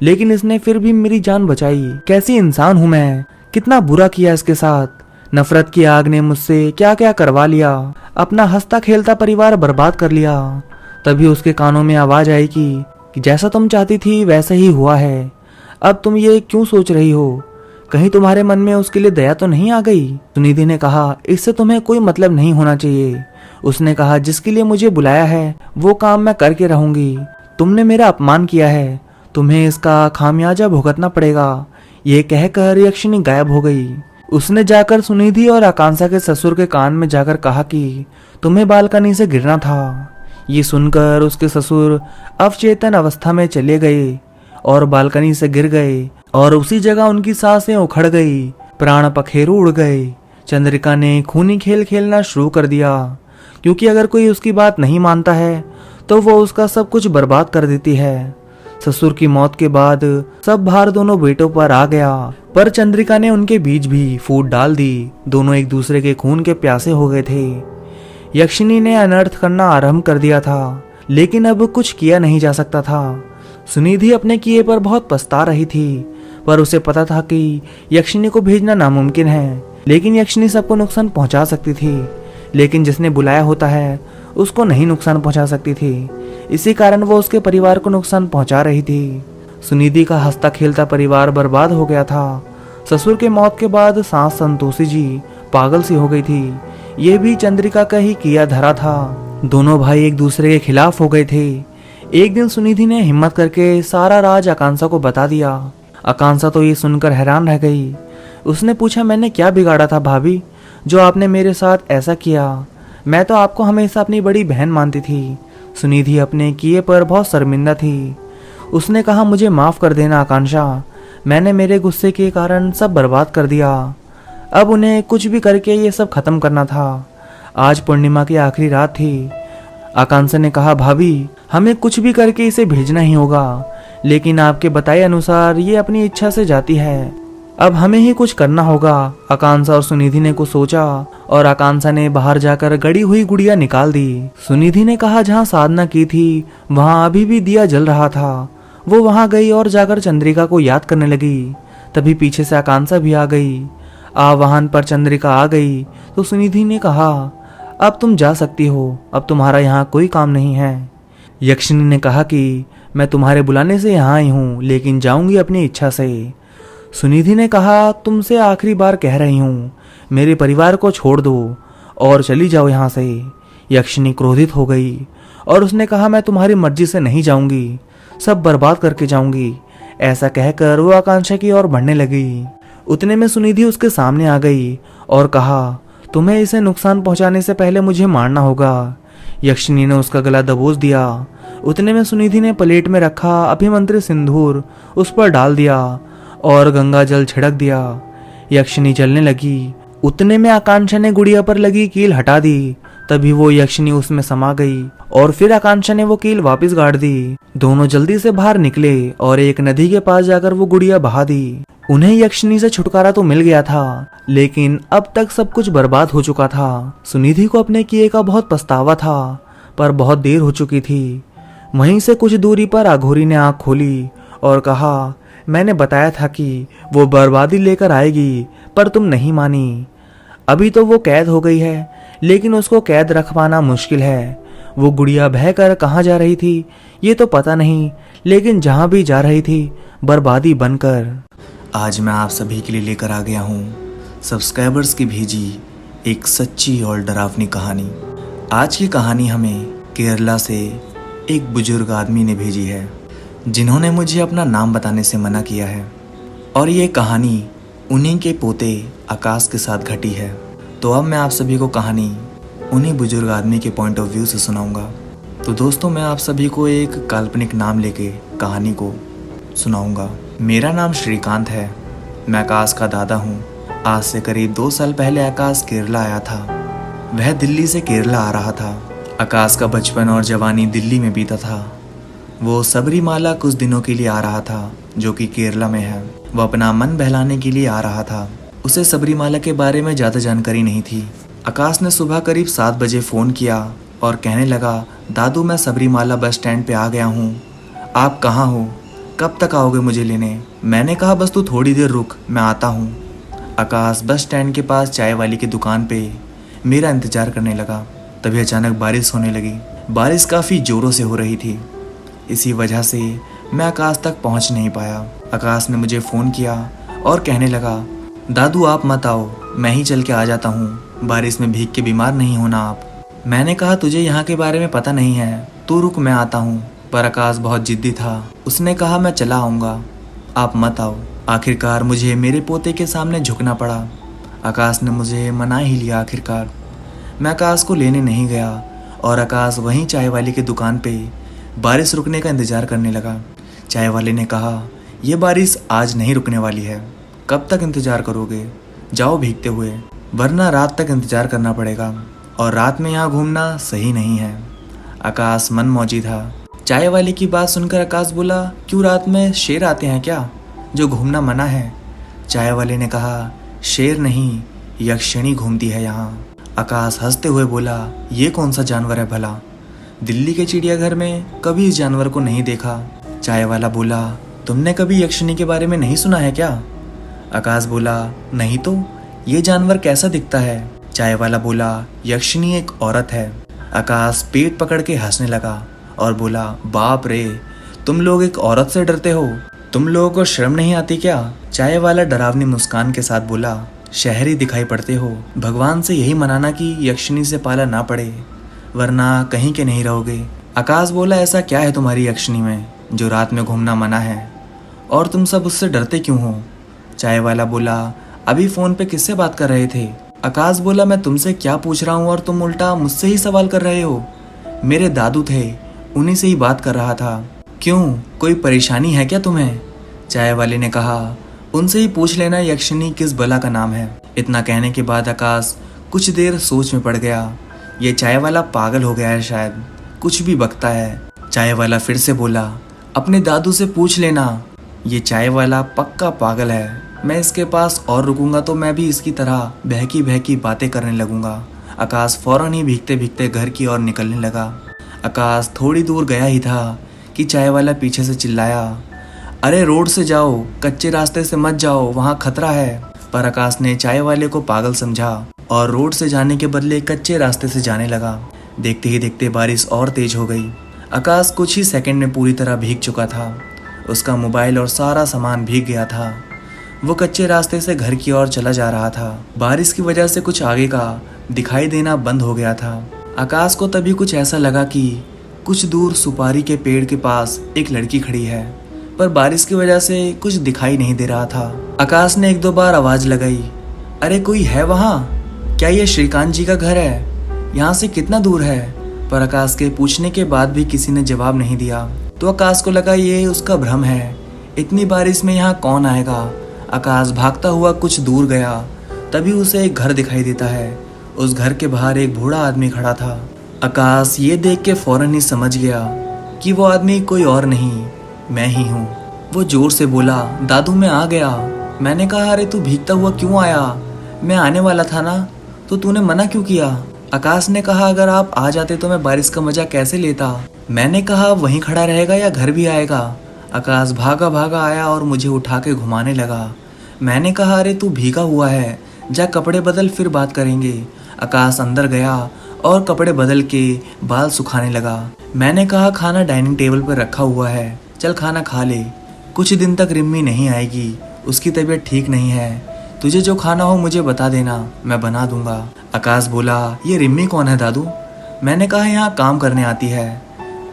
लेकिन इसने फिर भी मेरी जान बचाई। कैसी इंसान हूं मैं, कितना बुरा किया इसके साथ। नफरत की आग ने मुझसे क्या क्या करवा लिया, अपना हंसता खेलता परिवार बर्बाद कर लिया। तभी उसके कानों में आवाज आई कि जैसा तुम चाहती थी वैसा ही हुआ है। अब तुम ये क्यों सोच रही हो, कहीं तुम्हारे मन में उसके लिए दया तो नहीं आ गई। सुनिधि ने कहा, इससे तुम्हें कोई मतलब नहीं होना चाहिए। उसने कहा, जिसके लिए मुझे बुलाया है वो काम मैं करके रहूंगी। तुमने मेरा अपमान किया है, तुम्हें इसका खामियाजा भुगतना पड़ेगा। ये कहकर यक्षिनी गायब हो गई। उसने जाकर सुनिधि और आकांक्षा के ससुर के कान में जाकर कहा कि तुम्हें बालकनी से गिरना था। ये सुनकर उसके ससुर अवचेतन अवस्था में चले गए और बालकनी से गिर गए और उसी जगह उनकी सांसें उखड़ गई, प्राण पखेरु उड़ गए। चंद्रिका ने खूनी खेल खेलना शुरू कर दिया, क्योंकि अगर कोई उसकी बात नहीं मानता है तो वो उसका सब कुछ बर्बाद कर देती है। ससुर की मौत के बाद सब भार दोनों बेटों पर आ गया, पर चंद्रिका ने उनके बीच भी फूट डाल दी। दोनों एक दूसरे के खून के प्यासे हो गए थे। यक्षिनी ने अनर्थ करना आरंभ कर दिया था, लेकिन अब कुछ किया नहीं जा सकता था। सुनिधि अपने किए पर बहुत पछता रही थी, पर उसे पता था कि यक्षिनी को भेजना नामुमकिन है, लेकिन यक्षिनी सबको नुकसान पहुंचा सकती थी, लेकिन जिसने बुलाया होता है उसको नहीं नुकसान पहुंचा सकती थी। इसी कारण वो उसके परिवार को नुकसान पहुंचा रही थी। सुनिधि का हंसता खेलता परिवार बर्बाद हो गया था। ससुर के मौत के बाद सास संतोषी जी पागल सी हो गई थी। ये भी चंद्रिका का ही किया धरा था। दोनों भाई एक दूसरे के खिलाफ हो गए थे। एक दिन सुनिधि ने हिम्मत करके सारा राज आकांक्षा को बता दिया। आकांक्षा तो ये सुनकर हैरान रह गई। उसने पूछा, मैंने क्या बिगाड़ा था भाभी, जो आपने मेरे साथ ऐसा किया? मैं तो आपको हमेशा अपनी बड़ी बहन मानती थी। सुनिधि अपने किए पर बहुत शर्मिंदा थी। उसने कहा, मुझे माफ कर देना आकांक्षा, मैंने मेरे गुस्से के कारण सब बर्बाद कर दिया। अब उन्हें कुछ भी करके ये सब खत्म करना था। आज पूर्णिमा की आखिरी रात थी। आकांक्षा ने कहा, भाभी हमें कुछ भी करके इसे भेजना ही होगा, लेकिन आपके बताए अनुसार ये अपनी इच्छा से जाती है, अब हमें ही कुछ करना होगा। आकांक्षा और सुनिधि ने कुछ सोचा और आकांक्षा ने बाहर जाकर गड़ी हुई गुड़िया निकाल दी। सुनिधि ने कहा, जहाँ साधना की थी वहाँ अभी भी दिया जल रहा था। वो वहाँ गई और जाकर चंद्रिका को याद करने लगी। तभी पीछे से आकांक्षा भी आ गई। वाहन पर चंद्रिका आ गई तो सुनिधि ने कहा, अब तुम जा सकती हो, अब तुम्हारा यहाँ कोई काम नहीं है। यक्षिनी ने कहा कि मैं तुम्हारे बुलाने से यहाँ आई हूँ, लेकिन जाऊंगी अपनी इच्छा से। सुनिधि ने कहा, तुमसे आखिरी बार कह रही हूँ, मेरे परिवार को छोड़ दो और चली जाओ यहाँ से। यक्षिनी क्रोधित हो गई और उसने कहा, मैं तुम्हारी मर्जी से नहीं जाऊंगी, सब बर्बाद करके जाऊंगी। ऐसा कहकर वो आकांक्षा की ओर बढ़ने लगी। उतने में सुनिधि उसके सामने आ गई और कहा, तुम्हें इसे नुकसान पहुंचाने से पहले मुझे मारना होगा। यक्षिनी ने उसका गला दबोच दिया। उतने में सुनिधि ने प्लेट में रखा अभिमंत्रित सिंदूर उस पर डाल दिया और गंगा जल छिड़क दिया। यक्षिनी जलने लगी। उतने में आकांक्षा ने गुड़िया पर लगी कील हटा दी। तभी वो यक्षिनी उसमें समा गई और फिर आकांक्षा ने वो कील वापस गाड़ दी। दोनों जल्दी से बाहर निकले और एक नदी के पास जाकर वो गुड़िया बहा दी। उन्हें यक्षिनी से छुटकारा तो मिल गया था, लेकिन अब तक सब कुछ बर्बाद हो चुका था। सुनिधि को अपने किए का बहुत पछतावा था, पर बहुत देर हो चुकी थी। वहीं से कुछ दूरी पर अघोरी ने आंख खोली और कहा, मैंने बताया था कि वो बर्बादी लेकर आएगी, पर तुम नहीं मानी। अभी तो वो कैद हो गई है, लेकिन उसको कैद रख पाना मुश्किल है। वो गुड़िया बहकर कहाँ जा रही थी ये तो पता नहीं, लेकिन जहाँ भी जा रही थी बर्बादी बनकर। आज मैं आप सभी के लिए लेकर आ गया हूँ सब्सक्राइबर्स की भेजी एक सच्ची और डरावनी कहानी। आज की कहानी हमें केरला से एक बुजुर्ग आदमी ने भेजी है, जिन्होंने मुझे अपना नाम बताने से मना किया है, और ये कहानी उन्हीं के पोते आकाश के साथ घटी है। तो अब मैं आप सभी को कहानी उन्हीं बुजुर्ग आदमी के पॉइंट ऑफ व्यू से सुनाऊंगा। तो दोस्तों, मैं आप सभी को एक काल्पनिक नाम लेके कहानी को सुनाऊंगा। मेरा नाम श्रीकांत है। मैं आकाश का दादा हूँ। आज से करीब 2 साल पहले आकाश केरला आया था। वह दिल्ली से केरला आ रहा था। आकाश का बचपन और जवानी दिल्ली में बीता था। वो सबरीमाला कुछ दिनों के लिए आ रहा था, जो कि केरला में है। वो अपना मन बहलाने के लिए आ रहा था। उसे सबरीमाला के बारे में ज़्यादा जानकारी नहीं थी। आकाश ने सुबह करीब 7 बजे फ़ोन किया और कहने लगा, दादू मैं सबरीमाला बस स्टैंड पे आ गया हूँ। आप कहाँ हो? कब तक आओगे मुझे लेने? मैंने कहा बस तू थोड़ी देर रुक, मैं आता हूँ। आकाश बस स्टैंड के पास चाय वाली की दुकान पे मेरा इंतज़ार करने लगा। तभी अचानक बारिश होने लगी। बारिश काफ़ी ज़ोरों से हो रही थी। इसी वजह से मैं आकाश तक पहुंच नहीं पाया। आकाश ने मुझे फ़ोन किया और कहने लगा, दादू आप मत आओ, मैं ही चल के आ जाता हूँ। बारिश में भीग के बीमार नहीं होना आप। मैंने कहा तुझे यहाँ के बारे में पता नहीं है, तू रुक मैं आता हूँ। पर आकाश बहुत जिद्दी था। उसने कहा मैं चला आऊँगा, आप मत आओ। आखिरकार मुझे मेरे पोते के सामने झुकना पड़ा। आकाश ने मुझे मना ही लिया। आखिरकार मैं आकाश को लेने नहीं गया और आकाश वहीं चाय वाली की दुकान पे बारिश रुकने का इंतज़ार करने लगा। चाय वाले ने कहा, यह बारिश आज नहीं रुकने वाली है, कब तक इंतज़ार करोगे? जाओ भीगते हुए, वरना रात तक इंतज़ार करना पड़ेगा और रात में यहाँ घूमना सही नहीं है। आकाश मन मौजी था। चाय वाले की बात सुनकर आकाश बोला, क्यों रात में शेर आते हैं क्या, जो घूमना मना है? चाय वाले ने कहा, शेर नहीं, यक्षिणी घूमती है यहाँ। आकाश हंसते हुए बोला, ये कौन सा जानवर है भला? दिल्ली के चिड़ियाघर में कभी इस जानवर को नहीं देखा। चाय वाला बोला, तुमने कभी यक्षिणी के बारे में नहीं सुना है क्या? आकाश बोला, नहीं तो, ये जानवर कैसा दिखता है? चाय वाला बोला, यक्षिणी एक औरत है। आकाश पेट पकड़ के हंसने लगा और बोला, बाप रे, तुम लोग एक औरत से डरते हो? तुम लोगों को शर्म नहीं आती क्या? चाय वाला डरावनी मुस्कान के साथ बोला, शहरी दिखाई पड़ते हो, भगवान से यही मनाना कि यक्षिणी से पाला ना पड़े, वरना कहीं के नहीं रहोगे। आकाश बोला, ऐसा क्या है तुम्हारी यक्षिणी में जो रात में घूमना मना है, और तुम सब उससे डरते क्यों हो? चाय वाला बोला, अभी फ़ोन पे किससे बात कर रहे थे? आकाश बोला, मैं तुमसे क्या पूछ रहा हूँ और तुम उल्टा मुझसे ही सवाल कर रहे हो। मेरे दादू थे, उन्हीं से ही बात कर रहा था। क्यों, कोई परेशानी है क्या तुम्हें? चाय वाले ने कहा, उनसे ही पूछ लेना यक्षिणी किस बला का नाम है। इतना कहने के बाद आकाश कुछ देर सोच में पड़ गया। ये चाय वाला पागल हो गया है शायद, कुछ भी बकता है। चाय वाला फिर से बोला, अपने दादू से पूछ लेना। ये चाय वाला पक्का पागल है, मैं इसके पास और रुकूंगा तो मैं भी इसकी तरह बहकी बहकी बातें करने लगूंगा। आकाश फौरन ही भीगते भीगते घर की ओर निकलने लगा। आकाश थोड़ी दूर गया ही था कि चाय वाला पीछे से चिल्लाया, अरे रोड से जाओ, कच्चे रास्ते से मत जाओ, वहाँ खतरा है। पर आकाश ने चाय वाले को पागल समझा और रोड से जाने के बदले कच्चे रास्ते से जाने लगा। देखते ही देखते बारिश और तेज हो गई। आकाश कुछ ही सेकंड में पूरी तरह भीग चुका था। उसका मोबाइल और सारा सामान भीग गया था। वो कच्चे रास्ते से घर की ओर चला जा रहा था। बारिश की वजह से कुछ आगे का दिखाई देना बंद हो गया था। आकाश को तभी कुछ ऐसा लगा कि कुछ दूर सुपारी के पेड़ के पास एक लड़की खड़ी है, पर बारिश की वजह से कुछ दिखाई नहीं दे रहा था। आकाश ने 1-2 बार आवाज लगाई, अरे कोई है वहाँ? क्या ये श्रीकांत जी का घर है? यहाँ से कितना दूर है? पर आकाश के पूछने के बाद भी किसी ने जवाब नहीं दिया। तो आकाश को लगा ये उसका भ्रम है, इतनी बारिश में यहाँ कौन आएगा। आकाश भागता हुआ कुछ दूर गया, तभी उसे एक घर दिखाई देता है। उस घर के बाहर एक बूढ़ा आदमी खड़ा था। आकाश ये देख के फौरन ही समझ गया कि वो आदमी कोई और नहीं, मैं ही हूँ। वो जोर से बोला, दादू मैं आ गया। मैंने कहा, अरे तू भीगता हुआ क्यों आया? मैं आने वाला था ना, तो तूने मना क्यों किया? आकाश ने कहा, अगर आप आ जाते तो मैं बारिश का मजा कैसे लेता। मैंने कहा, वहीं खड़ा रहेगा या घर भी आएगा? आकाश भागा भागा आया और मुझे उठा के घुमाने लगा। मैंने कहा, अरे तू भीगा हुआ है, जा कपड़े बदल, फिर बात करेंगे। आकाश अंदर गया और कपड़े बदल के बाल सुखाने लगा। मैंने कहा, खाना डाइनिंग टेबल पर रखा हुआ है, चल खाना खा ले। कुछ दिन तक रिम्मी नहीं आएगी, उसकी तबीयत ठीक नहीं है। तुझे जो खाना हो मुझे बता देना, मैं बना दूंगा। आकाश बोला, ये रिम्मी कौन है दादू? मैंने कहा, यहाँ काम करने आती है।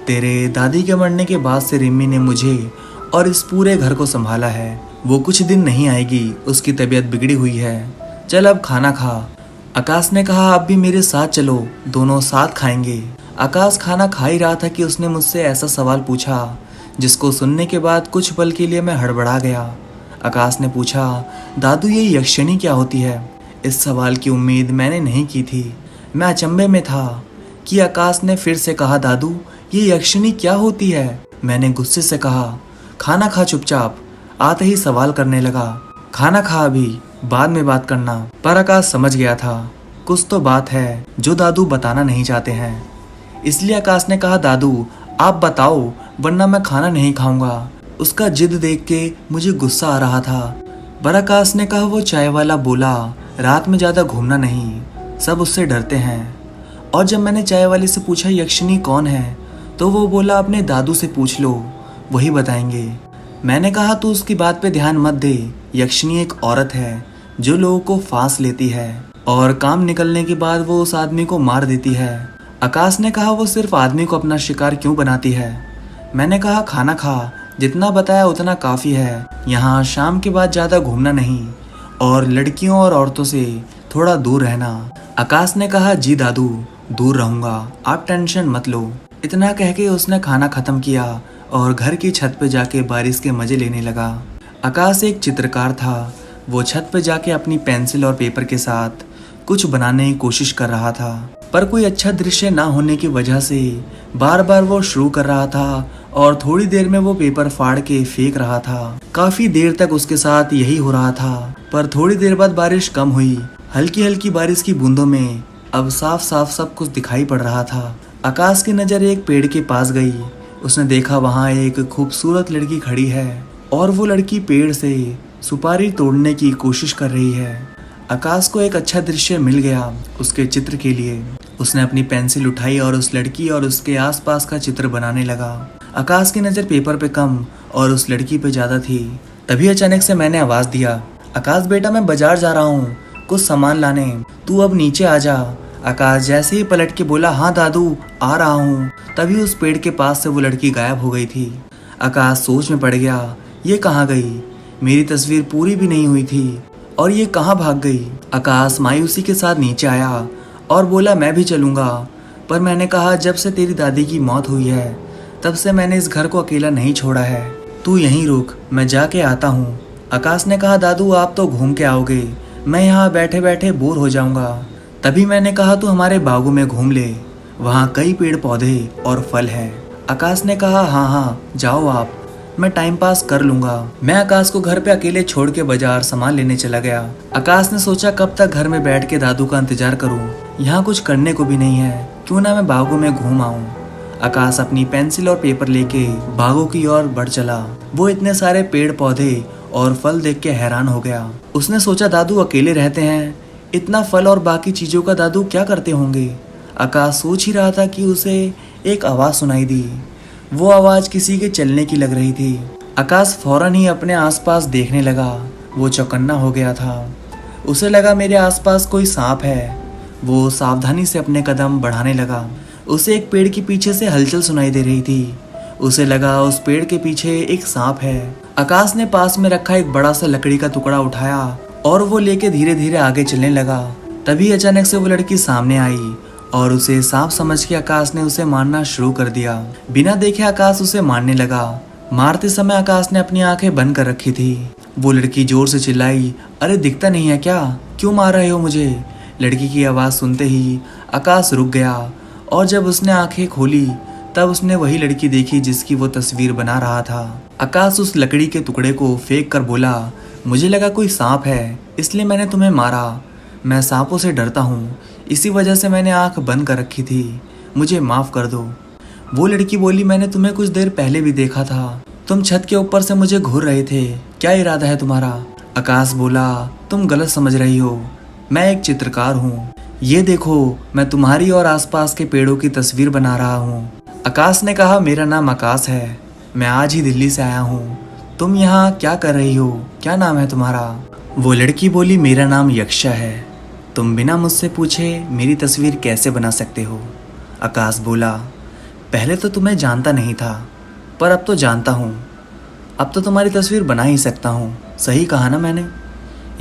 तेरे दादी के मरने के बाद से रिम्मी ने मुझे और इस पूरे घर को संभाला है। वो कुछ दिन नहीं आएगी, उसकी तबीयत बिगड़ी हुई है। चल अब खाना खा। आकाश ने कहा, आप भी मेरे साथ चलो, दोनों साथ खाएंगे। आकाश खाना खा ही रहा था कि उसने मुझसे ऐसा सवाल पूछा जिसको सुनने के बाद कुछ पल के लिए मैं हड़बड़ा गया। आकाश ने पूछा, दादू ये यक्षिणी क्या होती है? इस सवाल की उम्मीद मैंने नहीं की थी। मैं अचंभे में था कि आकाश ने फिर से कहा, दादू ये यक्षिणी क्या होती है? मैंने गुस्से से कहा, खाना खा चुपचाप। आते ही सवाल करने लगा, खाना खा अभी, बाद में बात करना। पर आकाश समझ गया था कुछ तो बात है जो दादू बताना नहीं चाहते हैं। इसलिए आकाश ने कहा, दादू आप बताओ वरना मैं खाना नहीं खाऊंगा। उसका जिद देख के मुझे गुस्सा आ रहा था। पर आकाश ने कहा, वो चाय वाला बोला रात में ज़्यादा घूमना नहीं, सब उससे डरते हैं। और जब मैंने चाय वाले से पूछा यक्षिनी कौन है, तो वो बोला अपने दादू से पूछ लो, वही बताएंगे। मैंने कहा तू उसकी बात पे ध्यान मत दे, यक्षिनी एक औरत है जो लोगों को फांस लेती है और काम निकलने के बाद वो उस आदमी को मार देती है। आकाश ने कहा, वो सिर्फ आदमी को अपना शिकार क्यों बनाती है? मैंने कहा, खाना खा, जितना बताया उतना काफ़ी है। यहाँ शाम के बाद ज़्यादा घूमना नहीं और लड़कियों और औरतों से थोड़ा दूर रहना। आकाश ने कहा, जी दादू दूर रहूँगा, आप टेंशन मत लो। इतना कह के उसने खाना ख़त्म किया और घर की छत पे जाके बारिश के मज़े लेने लगा। आकाश एक चित्रकार था। वो छत पे जाके अपनी पेंसिल और पेपर के साथ कुछ बनाने की कोशिश कर रहा था, पर कोई अच्छा दृश्य ना होने की वजह से बार बार वो शुरू कर रहा था और थोड़ी देर में वो पेपर फाड़ के फेंक रहा था। काफी देर तक उसके साथ यही हो रहा था, पर थोड़ी देर बाद बारिश कम हुई। हल्की हल्की बारिश की बूंदों में अब साफ साफ सब कुछ दिखाई पड़ रहा था। आकाश की नज़र एक पेड़ के पास गई। उसने देखा वहाँ एक खूबसूरत लड़की खड़ी है और वो लड़की पेड़ से सुपारी तोड़ने की कोशिश कर रही है। आकाश को एक अच्छा दृश्य मिल गया उसके चित्र के लिए। उसने अपनी पेंसिल उठाई और उस लड़की और उसके आसपास का चित्र बनाने लगा। आकाश की नज़र पेपर पे कम और उस लड़की पे ज़्यादा थी। तभी अचानक से मैंने आवाज़ दिया, आकाश बेटा मैं बाजार जा रहा हूँ कुछ सामान लाने, तू अब नीचे आ जा। आकाश जैसे ही पलट के बोला, हाँ दादू आ रहा हूँ, तभी उस पेड़ के पास से वो लड़की गायब हो गई थी। आकाश सोच में पड़ गया, ये कहाँ गई? मेरी तस्वीर पूरी भी नहीं हुई थी और ये कहाँ भाग गई? आकाश मायूसी के साथ नीचे आया और बोला, मैं भी चलूँगा। पर मैंने कहा, जब से तेरी दादी की मौत हुई है तब से मैंने इस घर को अकेला नहीं छोड़ा है, तू यहीं रुक, मैं जाके आता हूँ। आकाश ने कहा, दादू आप तो घूम के आओगे, मैं यहाँ बैठे बैठे बोर हो जाऊँगा। तभी मैंने कहा, तू हमारे बागों में घूम ले, वहाँ कई पेड़ पौधे और फल है। आकाश ने कहा, हाँ हाँ जाओ आप, मैं टाइम पास कर लूँगा। मैं आकाश को घर पे अकेले छोड़ के बाजार सामान लेने चला गया। आकाश ने सोचा कब तक घर में बैठ के दादू का इंतजार करूँ, यहाँ कुछ करने को भी नहीं है, क्यों ना मैं बागों में घूम आऊँ। आकाश अपनी पेंसिल और पेपर लेके बागों की ओर बढ़ चला। वो इतने सारे पेड़ पौधे और फल देख के हैरान हो गया। उसने सोचा दादू अकेले रहते हैं, इतना फल और बाकी चीज़ों का दादू क्या करते होंगे। आकाश सोच ही रहा था कि उसे एक आवाज़ सुनाई दी। वो आवाज़ किसी के चलने की लग रही थी। आकाश फौरन ही अपने आसपास देखने लगा। वो चौकन्ना हो गया था। उसे लगा मेरे आसपास कोई सांप है। वो सावधानी से अपने कदम बढ़ाने लगा। उसे एक पेड़ के पीछे से हलचल सुनाई दे रही थी। उसे लगा उस पेड़ के पीछे एक सांप है। आकाश ने पास में रखा एक बड़ा सा लकड़ी का टुकड़ा उठाया और वो लेके धीरे धीरे आगे चलने लगा। तभी अचानक से वो लड़की सामने आई और उसे सांप समझ के आकाश ने उसे मारना शुरू कर दिया। बिना देखे आकाश उसे मारने लगा। मारते समय आकाश ने अपनी आंखें बंद कर रखी थी। वो लड़की जोर से चिल्लाई, अरे दिखता नहीं है क्या, क्यों मार रहे हो मुझे? लड़की की आवाज़ सुनते ही आकाश रुक गया और जब उसने आंखें खोली तब उसने वही लड़की देखी जिसकी वो तस्वीर बना रहा था। आकाश उस लकड़ी के टुकड़े को फेंक कर बोला, मुझे लगा कोई सांप है इसलिए मैंने तुम्हें मारा। मैं सांपों से डरता हूँ, इसी वजह से मैंने आंख बंद कर रखी थी, मुझे माफ़ कर दो। वो लड़की बोली, मैंने तुम्हें कुछ देर पहले भी देखा था, तुम छत के ऊपर से मुझे घूर रहे थे, क्या इरादा है तुम्हारा? आकाश बोला, तुम गलत समझ रही हो, मैं एक चित्रकार हूँ, ये देखो मैं तुम्हारी और आसपास के पेड़ों की तस्वीर बना रहा हूँ। आकाश ने कहा, मेरा नाम आकाश है, मैं आज ही दिल्ली से आया हूँ, तुम यहाँ क्या कर रही हो, क्या नाम है तुम्हारा? वो लड़की बोली, मेरा नाम यक्षा है, तुम बिना मुझसे पूछे मेरी तस्वीर कैसे बना सकते हो? आकाश बोला, पहले तो तुम्हें जानता नहीं था पर अब तो जानता हूँ, अब तो तुम्हारी तस्वीर बना ही सकता हूँ, सही कहा ना मैंने?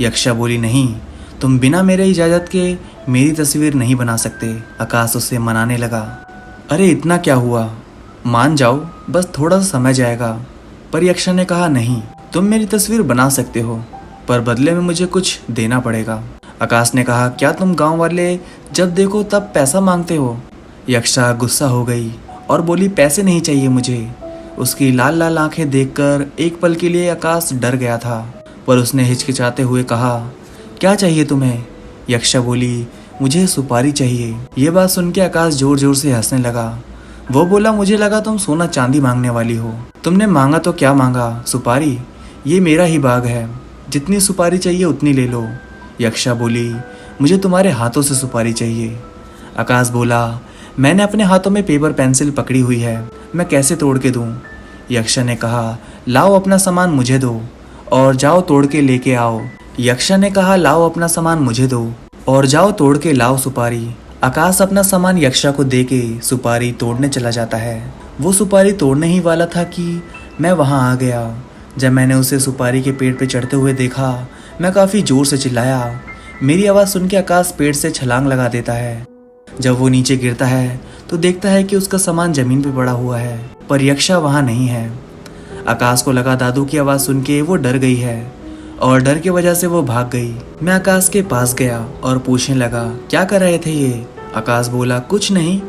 यक्षा बोली, नहीं, तुम बिना मेरे इजाज़त के मेरी तस्वीर नहीं बना सकते। आकाश उससे मनाने लगा, अरे इतना क्या हुआ, मान जाओ, बस थोड़ा सा समय जाएगा। पर यक्षा ने कहा, नहीं, तुम मेरी तस्वीर बना सकते हो पर बदले में मुझे कुछ देना पड़ेगा। आकाश ने कहा, क्या तुम गांव वाले जब देखो तब पैसा मांगते हो? यक्षा गुस्सा हो गई और बोली, पैसे नहीं चाहिए मुझे, उसकी लाल लाल आंखें देखकर एक पल के लिए आकाश डर गया था, पर उसने हिचकिचाते हुए कहा, क्या चाहिए तुम्हें? यक्षा बोली, मुझे सुपारी चाहिए। ये बात सुन के आकाश जोर जोर से हंसने लगा। वो बोला, मुझे लगा तुम सोना चांदी मांगने वाली हो। तुमने मांगा तो क्या मांगा? सुपारी? ये मेरा ही बाग है, जितनी सुपारी चाहिए उतनी ले लो। यक्षा बोली, मुझे तुम्हारे हाथों से सुपारी चाहिए। आकाश बोला, मैंने अपने हाथों में पेपर पेंसिल पकड़ी हुई है, मैं कैसे तोड़ के दूं? यक्षा ने कहा, लाओ अपना सामान मुझे दो और जाओ तोड़ के लेके आओ। यक्षा ने कहा, लाओ अपना सामान मुझे दो और जाओ तोड़ के लाओ सुपारी। आकाश अपना सामान यक्षा को दे के सुपारी तोड़ने चला जाता है। वो सुपारी तोड़ने ही वाला था कि मैं वहाँ आ गया। जब मैंने उसे सुपारी के पेड़ पे चढ़ते हुए देखा, मैं काफ़ी ज़ोर से चिल्लाया। मेरी आवाज़ सुन के आकाश पेड़ से छलांग लगा देता है। जब वो नीचे गिरता है तो देखता है कि उसका सामान ज़मीन पे पड़ा हुआ है, पर यक्षा वहाँ नहीं है। आकाश को लगा दादू की आवाज़ सुन के वो डर गई है और डर की वजह से वो भाग गई। मैं आकाश के पास गया और पूछने लगा, क्या कर रहे थे ये? आकाश बोला, कुछ नहीं,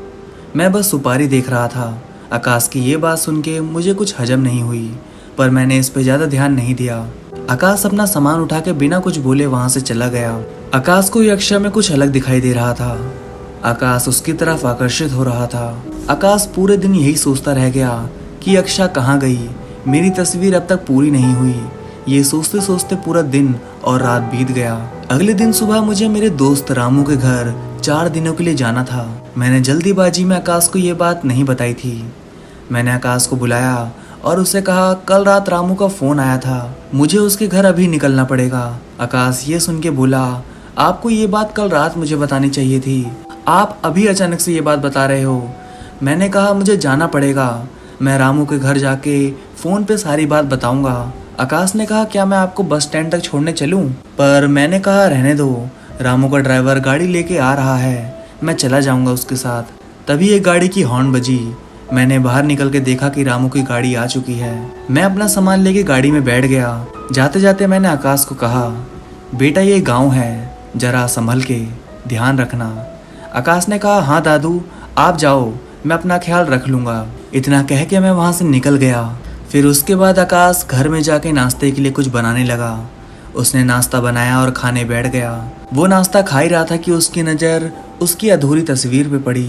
मैं बस सुपारी देख रहा था। आकाश की ये बात सुन के मुझे कुछ हजम नहीं हुई, पर मैंने इस पे ज़्यादा ध्यान नहीं दिया। आकाश अपना सामान उठा के बिना कुछ बोले वहाँ से चला गया। आकाश को यक्षा में कुछ अलग दिखाई दे रहा था। आकाश उसकी तरफ आकर्षित हो रहा था। आकाश पूरे दिन यही सोचता रह गया कि यक्षा कहाँ गई, मेरी तस्वीर अब तक पूरी नहीं हुई। ये सोचते सोचते पूरा दिन और रात बीत गया। अगले दिन सुबह मुझे मेरे दोस्त रामू के घर 4 दिनों के लिए जाना था। मैंने जल्दीबाजी में आकाश को ये बात नहीं बताई थी। मैंने आकाश को बुलाया और उससे कहा, कल रात रामू का फ़ोन आया था, मुझे उसके घर अभी निकलना पड़ेगा। आकाश ये सुन के बोला, आपको ये बात कल रात मुझे बतानी चाहिए थी, आप अभी अचानक से ये बात बता रहे हो। मैंने कहा, मुझे जाना पड़ेगा, मैं रामू के घर जाके फ़ोन पे सारी बात बताऊंगा। आकाश ने कहा, क्या मैं आपको बस स्टैंड तक छोड़ने चलूं? पर मैंने कहा, रहने दो, रामू का ड्राइवर गाड़ी लेके आ रहा है, मैं चला जाऊंगा उसके साथ। तभी एक गाड़ी की हॉर्न बजी। मैंने बाहर निकल के देखा कि रामू की गाड़ी आ चुकी है। मैं अपना सामान लेके गाड़ी में बैठ गया। जाते जाते मैंने आकाश को कहा, बेटा ये गाँव है, जरा संभल के ध्यान रखना। आकाश ने कहा, हाँ दादू, आप जाओ, मैं अपना ख्याल रख लूँगा। इतना कह के मैं वहाँ से निकल गया। फिर उसके बाद आकाश घर में जाके नाश्ते के लिए कुछ बनाने लगा। उसने नाश्ता बनाया और खाने बैठ गया। वो नाश्ता खा ही रहा था कि उसकी नज़र उसकी अधूरी तस्वीर पे पड़ी।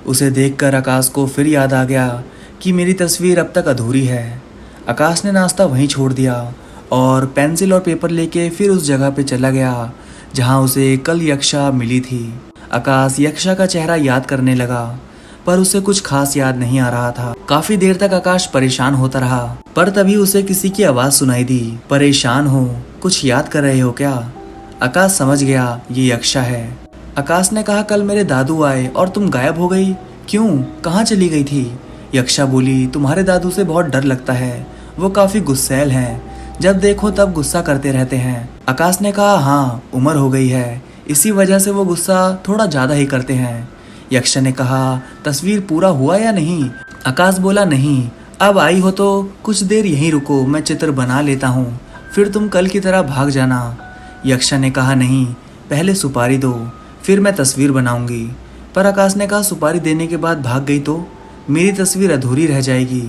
उसे देखकर आकाश को फिर याद आ गया कि मेरी तस्वीर अब तक अधूरी है। आकाश ने नाश्ता वहीं छोड़ दिया और पेंसिल और पेपर लेके फिर उस जगह पे चला गया जहाँ उसे कल यक्षा मिली थी। आकाश यक्षा का चेहरा याद करने लगा, पर उसे कुछ खास याद नहीं आ रहा था। काफी देर तक आकाश परेशान होता रहा, पर तभी उसे किसी की आवाज़ सुनाई दी। परेशान हो? कुछ याद कर रहे हो क्या? आकाश समझ गया ये यक्षा है। आकाश ने कहा, कल मेरे दादू आए और तुम गायब हो गई, क्यों, कहाँ चली गई थी? यक्षा बोली, तुम्हारे दादू से बहुत डर लगता है, वो काफ़ी गुस्सैल हैं, जब देखो तब गुस्सा करते रहते हैं। आकाश ने कहा, हाँ, उम्र हो गई है, इसी वजह से वो गुस्सा थोड़ा ज़्यादा ही करते हैं। यक्षा ने कहा, तस्वीर पूरा हुआ या नहीं? आकाश बोला, नहीं, अब आई हो तो कुछ देर यहीं रुको, मैं चित्र बना लेता हूँ, फिर तुम कल की तरह भाग जाना। यक्षा ने कहा, नहीं, पहले सुपारी दो, फिर मैं तस्वीर बनाऊंगी। पर आकाश ने कहा, सुपारी देने के बाद भाग गई तो मेरी तस्वीर अधूरी रह जाएगी,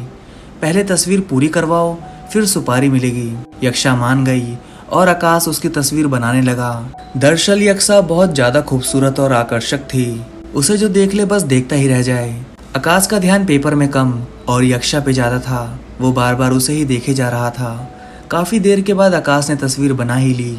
पहले तस्वीर पूरी करवाओ, फिर सुपारी मिलेगी। यक्षा मान गई और आकाश उसकी तस्वीर बनाने लगा। दरअसल यक्षा बहुत ज़्यादा खूबसूरत और आकर्षक थी, उसे जो देख ले बस देखता ही रह जाए। आकाश का ध्यान पेपर में कम और यक्षा पे ज़्यादा था, वो बार बार उसे ही देखे जा रहा था। काफ़ी देर के बाद आकाश ने तस्वीर बना ही ली।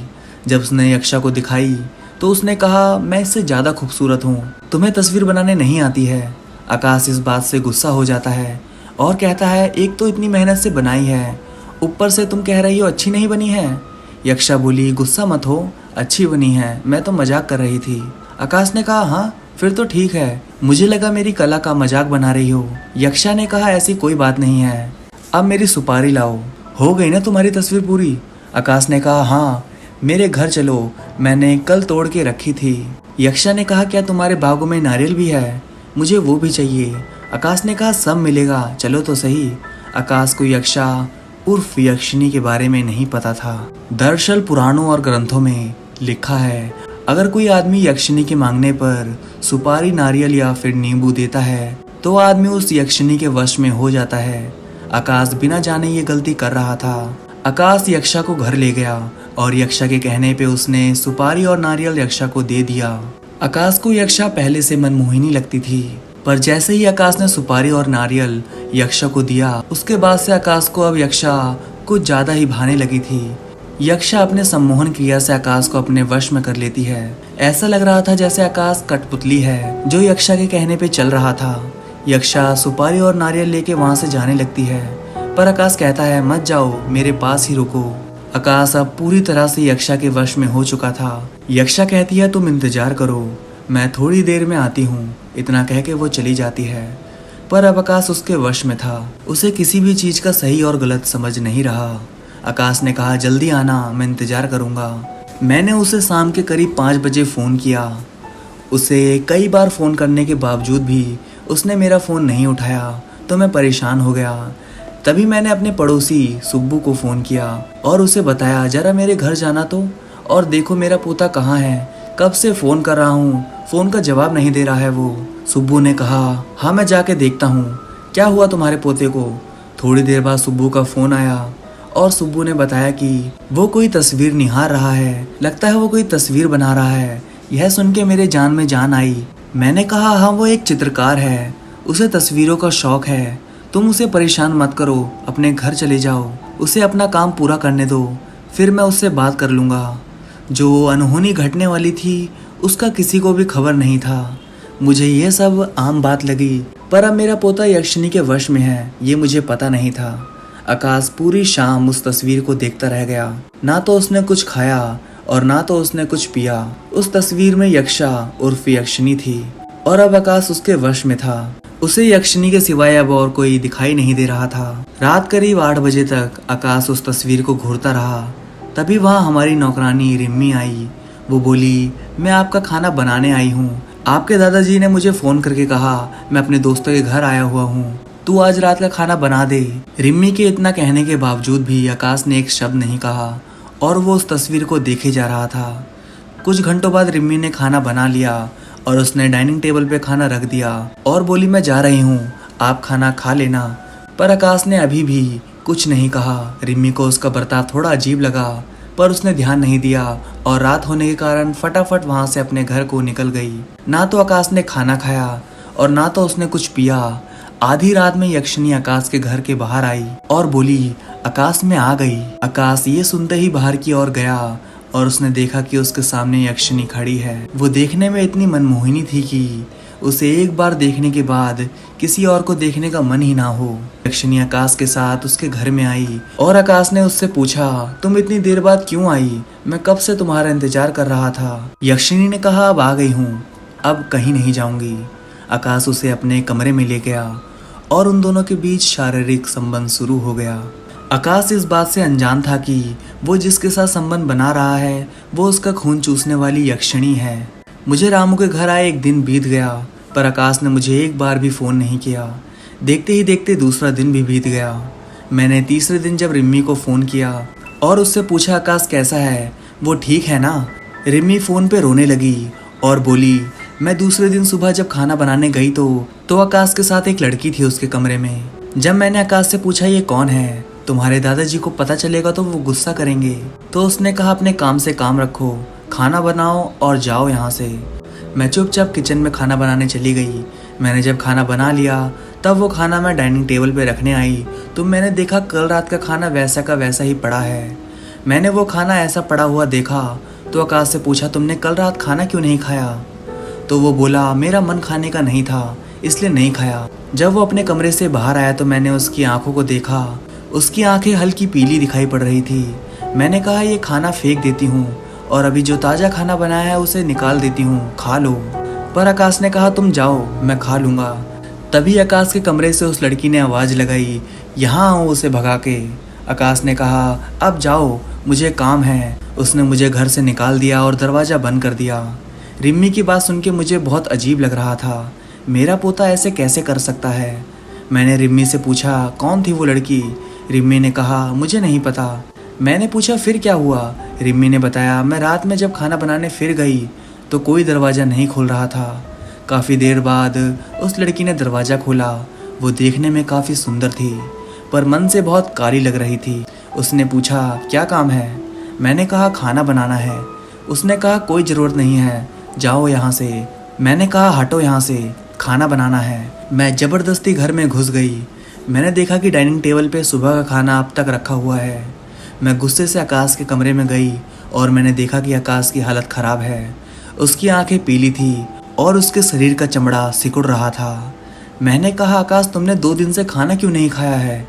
जब उसने यक्षा को दिखाई तो उसने कहा, मैं इससे ज़्यादा खूबसूरत हूँ, तुम्हें तस्वीर बनाने नहीं आती है। आकाश इस बात से गुस्सा हो जाता है और कहता है, एक तो इतनी मेहनत से बनाई है, ऊपर से तुम कह रही हो अच्छी नहीं बनी है। यक्षा बोली, गुस्सा मत हो, अच्छी बनी है, मैं तो मजाक कर रही थी। आकाश ने कहा, हाँ फिर तो ठीक है, मुझे लगा मेरी कला का मजाक बना रही हो। यक्षा ने कहा, ऐसी कोई बात नहीं है, अब मेरी सुपारी लाओ, हो गई ना तुम्हारी तस्वीर पूरी? आकाश ने कहा, हाँ, मेरे घर चलो, मैंने कल तोड़ के रखी थी। यक्षा ने कहा, क्या तुम्हारे बागों में नारियल भी है? मुझे वो भी चाहिए। आकाश ने कहा, सब मिलेगा, चलो तो सही। आकाश को यक्षा उर्फ यक्षिनी के बारे में नहीं पता था। दरअसल पुराणों और ग्रंथों में लिखा है, अगर कोई आदमी यक्षिनी के मांगने पर सुपारी, नारियल या फिर नींबू देता है तो आदमी उस यक्षिनी के वश में हो जाता है। आकाश बिना जाने ये गलती कर रहा था। आकाश यक्षा को घर ले गया और यक्षा के कहने पे उसने सुपारी और नारियल यक्षा को दे दिया। आकाश को यक्षा पहले से मनमोहिनी लगती थी, पर जैसे ही आकाश ने सुपारी और नारियल यक्षा को दिया, उसके बाद से आकाश को अब यक्षा कुछ ज्यादा ही भाने लगी थी। यक्षा अपने सम्मोहन क्रिया से आकाश को अपने वश में कर लेती है। ऐसा लग रहा था जैसे आकाश कठपुतली है जो यक्षा के कहने पे चल रहा था। यक्षा सुपारी और नारियल लेके वहां से जाने लगती है, पर आकाश कहता है मत जाओ, मेरे पास ही रुको। आकाश अब पूरी तरह से यक्षा के वश में हो चुका था। यक्षा कहती है तुम इंतजार करो, मैं थोड़ी देर में आती हूँ। इतना कह के वो चली जाती है, पर अब आकाश उसके वश में था। उसे किसी भी चीज का सही और गलत समझ नहीं रहा। आकाश ने कहा जल्दी आना, मैं इंतजार करूंगा। मैंने उसे शाम के करीब 5 बजे फ़ोन किया। उसे कई बार फ़ोन करने के बावजूद भी उसने मेरा फ़ोन नहीं उठाया, तो मैं परेशान हो गया। तभी मैंने अपने पड़ोसी सुब्बू को फ़ोन किया और उसे बताया ज़रा मेरे घर जाना तो, और देखो मेरा पोता कहाँ है, कब से फ़ोन कर रहा हूँ, फ़ोन का जवाब नहीं दे रहा है वो। सुब्बू ने कहा हाँ मैं जाके देखता हूँ, क्या हुआ तुम्हारे पोते को। थोड़ी देर बाद सुब्बू का फ़ोन आया और सुब्बू ने बताया कि वो कोई तस्वीर निहार रहा है, लगता है वो कोई तस्वीर बना रहा है। यह सुन के मेरे जान में जान आई। मैंने कहा हाँ वो एक चित्रकार है, उसे तस्वीरों का शौक है, तुम उसे परेशान मत करो, अपने घर चले जाओ, उसे अपना काम पूरा करने दो, फिर मैं उससे बात कर लूँगा। जो अनहोनी घटने वाली थी उसका किसी को भी खबर नहीं था। मुझे यह सब आम बात लगी, पर अब मेरा पोता यक्षिणी के वश में है ये मुझे पता नहीं था। आकाश पूरी शाम उस तस्वीर को देखता रह गया। ना तो उसने कुछ खाया और ना तो उसने कुछ पिया। उस तस्वीर में यक्षा उर्फ यक्षिणी थी और अब आकाश उसके वश में था। उसे यक्षिणी के सिवाय अब और कोई दिखाई नहीं दे रहा था। रात करीब 8 बजे तक आकाश उस तस्वीर को घूरता रहा। तभी वहाँ हमारी नौकरानी रिम्मी आई। वो बोली मैं आपका खाना बनाने आई हूँ, आपके दादाजी ने मुझे फ़ोन करके कहा मैं अपने दोस्तों के घर आया हुआ हूँ, तू आज रात का खाना बना दे। रिम्मी के इतना कहने के बावजूद भी आकाश ने एक शब्द नहीं कहा और वो उस तस्वीर को देखे जा रहा था। कुछ घंटों बाद रिम्मी ने खाना बना लिया और उसने डाइनिंग टेबल पे खाना रख दिया और बोली मैं जा रही हूँ, आप खाना खा लेना। पर आकाश ने अभी भी कुछ नहीं कहा। रिम्मी को उसका बर्ताव थोड़ा अजीब लगा, पर उसने ध्यान नहीं दिया और रात होने के कारण फटाफट वहाँ से अपने घर को निकल गई। ना तो आकाश ने खाना खाया और ना तो उसने कुछ पिया। आधी रात में यक्षिणी आकाश के घर के बाहर आई और बोली आकाश में आ गई। आकाश ये सुनते ही बाहर की ओर गया और उसने देखा कि उसके सामने यक्षिणी खड़ी है। वो देखने में इतनी मनमोहिनी थी कि उसे एक बार देखने के बाद किसी और को देखने का मन ही ना हो। यक्षिणी आकाश के साथ उसके घर में आई और आकाश ने उससे पूछा तुम इतनी देर बाद क्यों आई, मैं कब से तुम्हारा इंतजार कर रहा था। यक्षिणी ने कहा अब आ गई हूँ, अब कहीं नहीं जाऊंगी। आकाश उसे अपने कमरे में ले गया और उन दोनों के बीच शारीरिक संबंध शुरू हो गया। आकाश इस बात से अनजान था कि वो जिसके साथ संबंध बना रहा है वो उसका खून चूसने वाली यक्षिणी है। मुझे रामू के घर आए 1 दिन बीत गया, पर आकाश ने मुझे एक बार भी फ़ोन नहीं किया। देखते ही देखते दूसरा दिन भी बीत गया। मैंने तीसरे दिन जब रिम्मी को फ़ोन किया और उससे पूछा आकाश कैसा है, वो ठीक है ना। रिम्मी फ़ोन पे रोने लगी और बोली मैं दूसरे दिन सुबह जब खाना बनाने गई तो आकाश के साथ एक लड़की थी उसके कमरे में। जब मैंने आकाश से पूछा ये कौन है, तुम्हारे दादाजी को पता चलेगा तो वो गुस्सा करेंगे, तो उसने कहा अपने काम से काम रखो, खाना बनाओ और जाओ यहाँ से। मैं चुपचाप किचन में खाना बनाने चली गई। मैंने जब खाना बना लिया तब वो खाना मैं डाइनिंग टेबल पे रखने आई तो मैंने देखा कल रात का खाना वैसा का वैसा ही पड़ा है। मैंने वो खाना ऐसा पड़ा हुआ देखा तो आकाश से पूछा तुमने कल रात खाना क्यों नहीं खाया, तो वो बोला मेरा मन खाने का नहीं था इसलिए नहीं खाया। जब वो अपने कमरे से बाहर आया तो मैंने उसकी आंखों को देखा, उसकी आंखें हल्की पीली दिखाई पड़ रही थी। मैंने कहा ये खाना फेंक देती हूँ और अभी जो ताज़ा खाना बनाया है उसे निकाल देती हूँ, खा लो। पर आकाश ने कहा तुम जाओ, मैं खा लूँगा। तभी आकाश के कमरे से उस लड़की ने आवाज़ लगाई यहाँ आओ उसे भगा के। आकाश ने कहा अब जाओ, मुझे काम है। उसने मुझे घर से निकाल दिया और दरवाज़ा बंद कर दिया। रिम्मी की बात सुन के मुझे बहुत अजीब लग रहा था। मेरा पोता ऐसे कैसे कर सकता है। मैंने रिम्मी से पूछा कौन थी वो लड़की। रिम्मी ने कहा मुझे नहीं पता। मैंने पूछा फिर क्या हुआ। रिम्मी ने बताया मैं रात में जब खाना बनाने फिर गई तो कोई दरवाज़ा नहीं खोल रहा था। काफ़ी देर बाद उस लड़की ने दरवाज़ा खोला। वो देखने में काफ़ी सुंदर थी, पर मन से बहुत काली लग रही थी। उसने पूछा, क्या काम है? मैंने कहा, खाना बनाना है। उसने कहा, कोई ज़रूरत नहीं है, जाओ यहाँ से। मैंने कहा, हटो यहाँ से, खाना बनाना है। मैं ज़बरदस्ती घर में घुस गई। मैंने देखा कि डाइनिंग टेबल पे सुबह का खाना अब तक रखा हुआ है। मैं गुस्से से आकाश के कमरे में गई और मैंने देखा कि आकाश की हालत ख़राब है। उसकी आंखें पीली थी और उसके शरीर का चमड़ा सिकुड़ रहा था। मैंने कहा, आकाश, तुमने 2 दिन से खाना क्यों नहीं खाया है?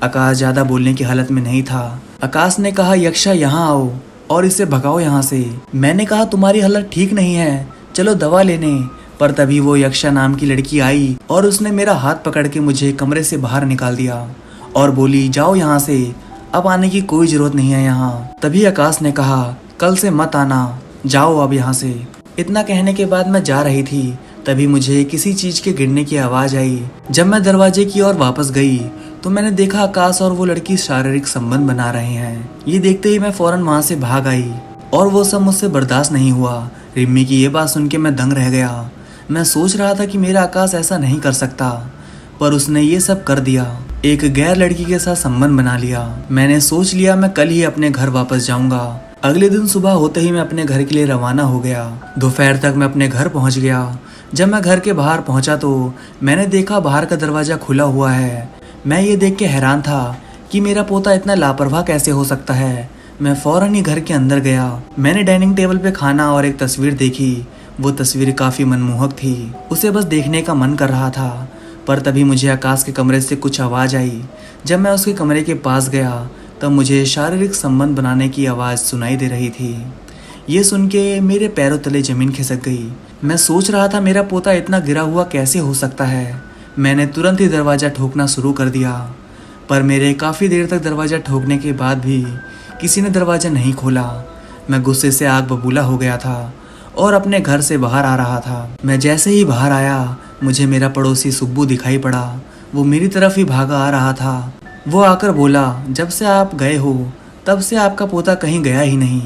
आकाश ज़्यादा बोलने की हालत में नहीं था। आकाश ने कहा, यक्षा, यहाँ आओ और इसे भगाओ यहाँ से। मैंने कहा, तुम्हारी हालत ठीक नहीं है, चलो दवा लेने। पर तभी वो यक्षा नाम की लड़की आई और उसने मेरा हाथ पकड़ के मुझे कमरे से बाहर निकाल दिया और बोली, जाओ यहाँ से, अब आने की कोई ज़रूरत नहीं है यहाँ। तभी आकाश ने कहा, कल से मत आना, जाओ अब यहाँ से। इतना कहने के बाद मैं जा रही थी, तभी मुझे किसी चीज़ के गिरने की आवाज़ आई। जब मैं दरवाजे की ओर वापस गई तो मैंने देखा आकाश और वो लड़की शारीरिक संबंध बना रहे हैं। ये देखते ही मैं फौरन वहाँ से भाग आई और वो सब मुझसे बर्दाश्त नहीं हुआ। रिम्मी की ये बात सुन के मैं दंग रह गया। मैं सोच रहा था कि मेरा आकाश ऐसा नहीं कर सकता, पर उसने ये सब कर दिया, एक गैर लड़की के साथ संबंध बना लिया। मैंने सोच लिया मैं कल ही अपने घर वापस जाऊंगा। अगले दिन सुबह होते ही मैं अपने घर के लिए रवाना हो गया। दोपहर तक मैं अपने घर पहुंच गया। जब मैं घर के बाहर पहुंचा तो मैंने देखा बाहर का दरवाज़ा खुला हुआ है। मैं ये देख के हैरान था कि मेरा पोता इतना लापरवाह कैसे हो सकता है। मैं फ़ौरन ही घर के अंदर गया। मैंने डाइनिंग टेबल पे खाना और एक तस्वीर देखी। वो तस्वीर काफ़ी मनमोहक थी, उसे बस देखने का मन कर रहा था। पर तभी मुझे आकाश के कमरे से कुछ आवाज़ आई। जब मैं उसके कमरे के पास गया तब मुझे शारीरिक संबंध बनाने की आवाज़ सुनाई दे रही थी। ये सुन के मेरे पैरों तले ज़मीन खिसक गई। मैं सोच रहा था मेरा पोता इतना गिरा हुआ कैसे हो सकता है। मैंने तुरंत ही दरवाज़ा ठोकना शुरू कर दिया, पर मेरे काफ़ी देर तक दरवाज़ा ठोकने के बाद भी किसी ने दरवाज़ा नहीं खोला। मैं गुस्से से आग बबूला हो गया था और अपने घर से बाहर आ रहा था। मैं जैसे ही बाहर आया मुझे मेरा पड़ोसी सुब्बू दिखाई पड़ा। वो मेरी तरफ ही भागा आ रहा था। वो आकर बोला, जब से आप गए हो तब से आपका पोता कहीं गया ही नहीं,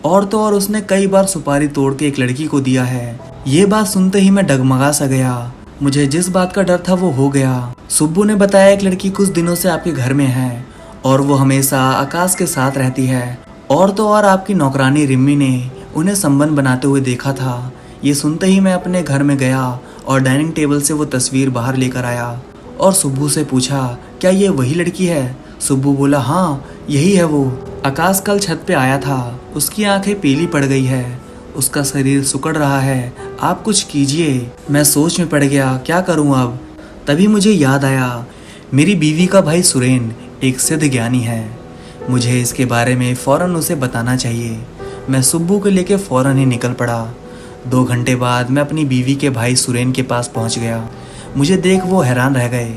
और तो और उसने कई बार सुपारी तोड़ के एक लड़की को दिया है। ये बात सुनते ही मैं डगमगा सा गया। मुझे जिस बात का डर था वो हो गया। सुब्बू ने बताया एक लड़की कुछ दिनों से आपके घर में है और वो हमेशा आकाश के साथ रहती है, और तो और आपकी नौकरानी रिम्मी ने उन्हें संबंध बनाते हुए देखा था। ये सुनते ही मैं अपने घर में गया और डाइनिंग टेबल से वो तस्वीर बाहर लेकर आया और सुब्बू से पूछा, क्या ये वही लड़की है? सुब्बू बोला, हाँ यही है वो। आकाश कल छत पे आया था, उसकी आंखें पीली पड़ गई है, उसका शरीर सिकुड़ रहा है, आप कुछ कीजिए। मैं सोच में पड़ गया, क्या करूं अब। तभी मुझे याद आया, मेरी बीवी का भाई सुरेन एक सिद्ध ज्ञानी है, मुझे इसके बारे में फ़ौरन उसे बताना चाहिए। मैं सुब्बू को लेके फ़ौरन ही निकल पड़ा। 2 घंटे बाद मैं अपनी बीवी के भाई सुरेन के पास पहुंच गया। मुझे देख वो हैरान रह गए।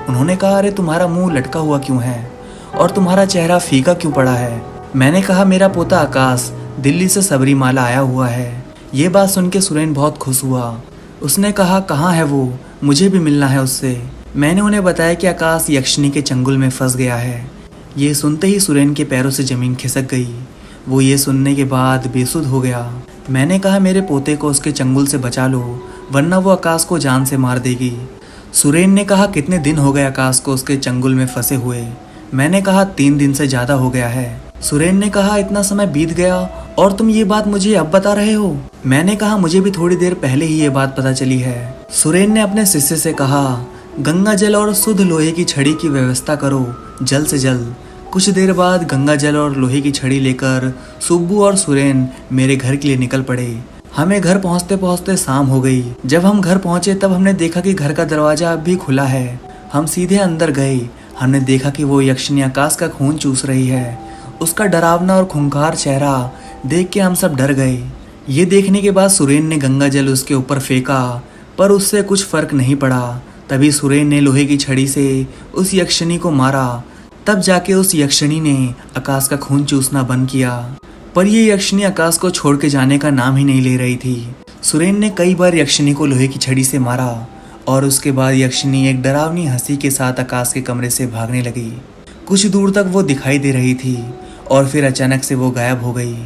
उन्होंने कहा, अरे तुम्हारा मुंह लटका हुआ क्यों है और तुम्हारा चेहरा फीका क्यों पड़ा है? मैंने कहा, मेरा पोता आकाश दिल्ली से सबरीमाला आया हुआ है। ये बात सुन के सुरेन बहुत खुश हुआ। उसने कहा, कहाँ है वो, मुझे भी मिलना है उससे। मैंने उन्हें बताया कि आकाश यक्षिणी के चंगुल में फंस गया है। ये सुनते ही सुरेन के पैरों से ज़मीन खिसक गई। वो ये सुनने के बाद बेसुध हो गया। मैंने कहा, मेरे पोते को उसके चंगुल से बचा लो, वरना वो आकाश को जान से मार देगी। सुरेन ने कहा, कितने दिन हो गए आकाश को उसके चंगुल में फंसे हुए? मैंने कहा, 3 दिन से ज़्यादा हो गया है। सुरेन ने कहा, इतना समय बीत गया और तुम ये बात मुझे अब बता रहे हो? मैंने कहा, मुझे भी थोड़ी देर पहले ही ये बात पता चली है। सुरेन ने अपने शिष्य से कहा, गंगा जल और शुद्ध लोहे की छड़ी की व्यवस्था करो जल्द से जल्द। कुछ देर बाद गंगा जल और लोहे की छड़ी लेकर सुब्बू और सुरेन मेरे घर के लिए निकल पड़े। हमें घर पहुंचते पहुंचते शाम हो गई। जब हम घर पहुंचे तब हमने देखा कि घर का दरवाजा अब भी खुला है। हम सीधे अंदर गए। हमने देखा कि वो यक्षिणी आकाश का खून चूस रही है। उसका डरावना और खूंखार चेहरा देख के हम सब डर गए। ये देखने के बाद सुरेन ने गंगा जल उसके ऊपर फेंका, पर उससे कुछ फर्क नहीं पड़ा। तभी सुरेन ने लोहे की छड़ी से उस यक्षिणी को मारा। तब जाके उस यक्षिणी ने आकाश का खून चूसना बंद किया। पर ये यक्षिणी आकाश को छोड़ के जाने का नाम ही नहीं ले रही थी। सुरेन ने कई बार यक्षिणी को लोहे की छड़ी से मारा और उसके बाद यक्षिणी एक डरावनी हंसी के साथ आकाश के कमरे से भागने लगी। कुछ दूर तक वो दिखाई दे रही थी और फिर अचानक से वो गायब हो गई।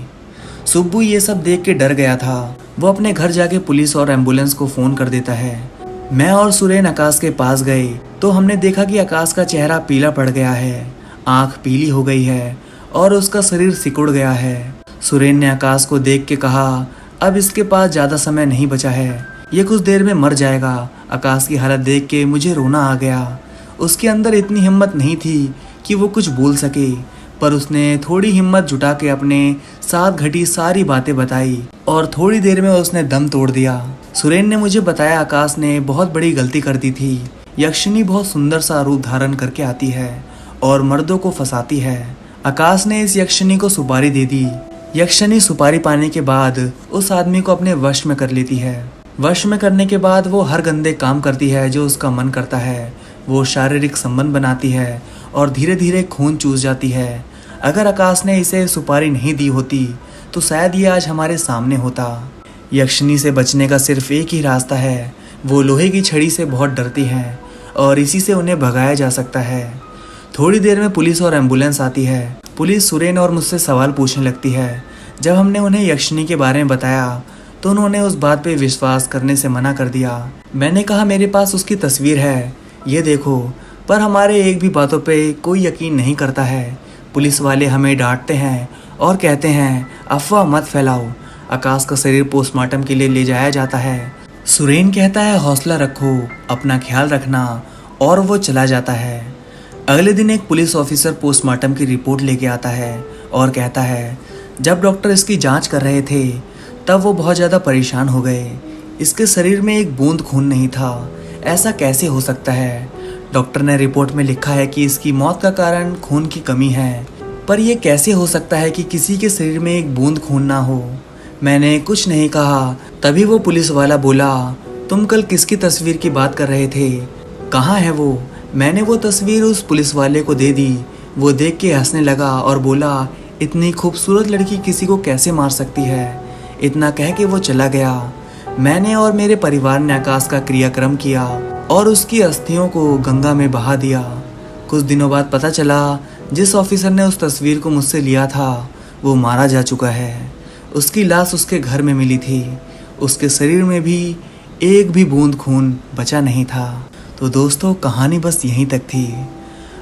सुब्बू ये सब देख के डर गया था। वो अपने घर जाके पुलिस और एम्बुलेंस को फ़ोन कर देता है। मैं और सुरेन आकाश के पास गए। तो हमने देखा कि आकाश का चेहरा पीला पड़ गया है, आंख पीली हो गई है और उसका शरीर सिकुड़ गया है। सुरेन ने आकाश को देख के कहा, अब इसके पास ज़्यादा समय नहीं बचा है, ये कुछ देर में मर जाएगा। आकाश की हालत देख के मुझे रोना आ गया। उसके अंदर इतनी हिम्मत नहीं थी कि वो कुछ बोल सके, पर उसने थोड़ी हिम्मत जुटा के अपने साथ घटी सारी बातें बताई और थोड़ी देर में उसने दम तोड़ दिया। सुरेन ने मुझे बताया आकाश ने बहुत बड़ी गलती कर दी थी। यक्षिनी बहुत सुंदर सा रूप धारण करके आती है और मर्दों को फंसाती है। आकाश ने इस यक्षिनी को सुपारी दे दी। यक्षिनी सुपारी पाने के बाद उस आदमी को अपने वश में कर लेती है। वश में करने के बाद वो हर गंदे काम करती है जो उसका मन करता है। वो शारीरिक संबंध बनाती है और धीरे धीरे खून चूस जाती है। अगर आकाश ने इसे सुपारी नहीं दी होती तो शायद ये आज हमारे सामने होता। यक्षिनी से बचने का सिर्फ एक ही रास्ता है, वो लोहे की छड़ी से बहुत डरती है और इसी से उन्हें भगाया जा सकता है। थोड़ी देर में पुलिस और एम्बुलेंस आती है। पुलिस सुरेन और मुझसे सवाल पूछने लगती है। जब हमने उन्हें यक्षिनी के बारे में बताया तो उन्होंने उस बात पे विश्वास करने से मना कर दिया। मैंने कहा मेरे पास उसकी तस्वीर है, ये देखो, पर हमारे एक भी बातों पे कोई यकीन नहीं करता है। पुलिस वाले हमें डांटते हैं और कहते हैं अफवाह मत फैलाओ। आकाश का शरीर पोस्टमार्टम के लिए ले जाया जाता है। सुरेन कहता है हौसला रखो, अपना ख्याल रखना, और वो चला जाता है। अगले दिन एक पुलिस ऑफिसर पोस्टमार्टम की रिपोर्ट लेके आता है और कहता है जब डॉक्टर इसकी जांच कर रहे थे तब वो बहुत ज़्यादा परेशान हो गए। इसके शरीर में एक बूंद खून नहीं था, ऐसा कैसे हो सकता है। डॉक्टर ने रिपोर्ट में लिखा है कि इसकी मौत का कारण खून की कमी है, पर यह कैसे हो सकता है कि किसी के शरीर में एक बूंद खून ना हो। मैंने कुछ नहीं कहा। तभी वो पुलिस वाला बोला, तुम कल किसकी तस्वीर की बात कर रहे थे, कहाँ है वो। मैंने वो तस्वीर उस पुलिस वाले को दे दी। वो देख के हंसने लगा और बोला, इतनी खूबसूरत लड़की किसी को कैसे मार सकती है। इतना कह के वो चला गया। मैंने और मेरे परिवार ने आकाश का क्रियाक्रम किया और उसकी अस्थियों को गंगा में बहा दिया। कुछ दिनों बाद पता चला जिस ऑफिसर ने उस तस्वीर को मुझसे लिया था वो मारा जा चुका है। उसकी लाश उसके घर में मिली थी। उसके शरीर में भी एक भी बूंद खून बचा नहीं था। तो दोस्तों, कहानी बस यहीं तक थी।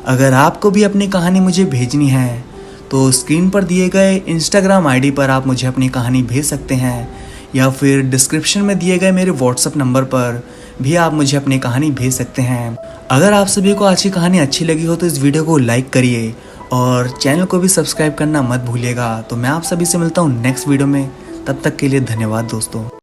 अगर आपको भी अपनी कहानी मुझे भेजनी है तो स्क्रीन पर दिए गए इंस्टाग्राम आईडी पर आप मुझे अपनी कहानी भेज सकते हैं, या फिर डिस्क्रिप्शन में दिए गए मेरे व्हाट्सएप नंबर पर भी आप मुझे अपनी कहानी भेज सकते हैं। अगर आप सभी को आज की कहानी अच्छी लगी हो तो इस वीडियो को लाइक करिए और चैनल को भी सब्सक्राइब करना मत भूलिएगा। तो मैं आप सभी से मिलता हूँ नेक्स्ट वीडियो में। तब तक के लिए धन्यवाद दोस्तों।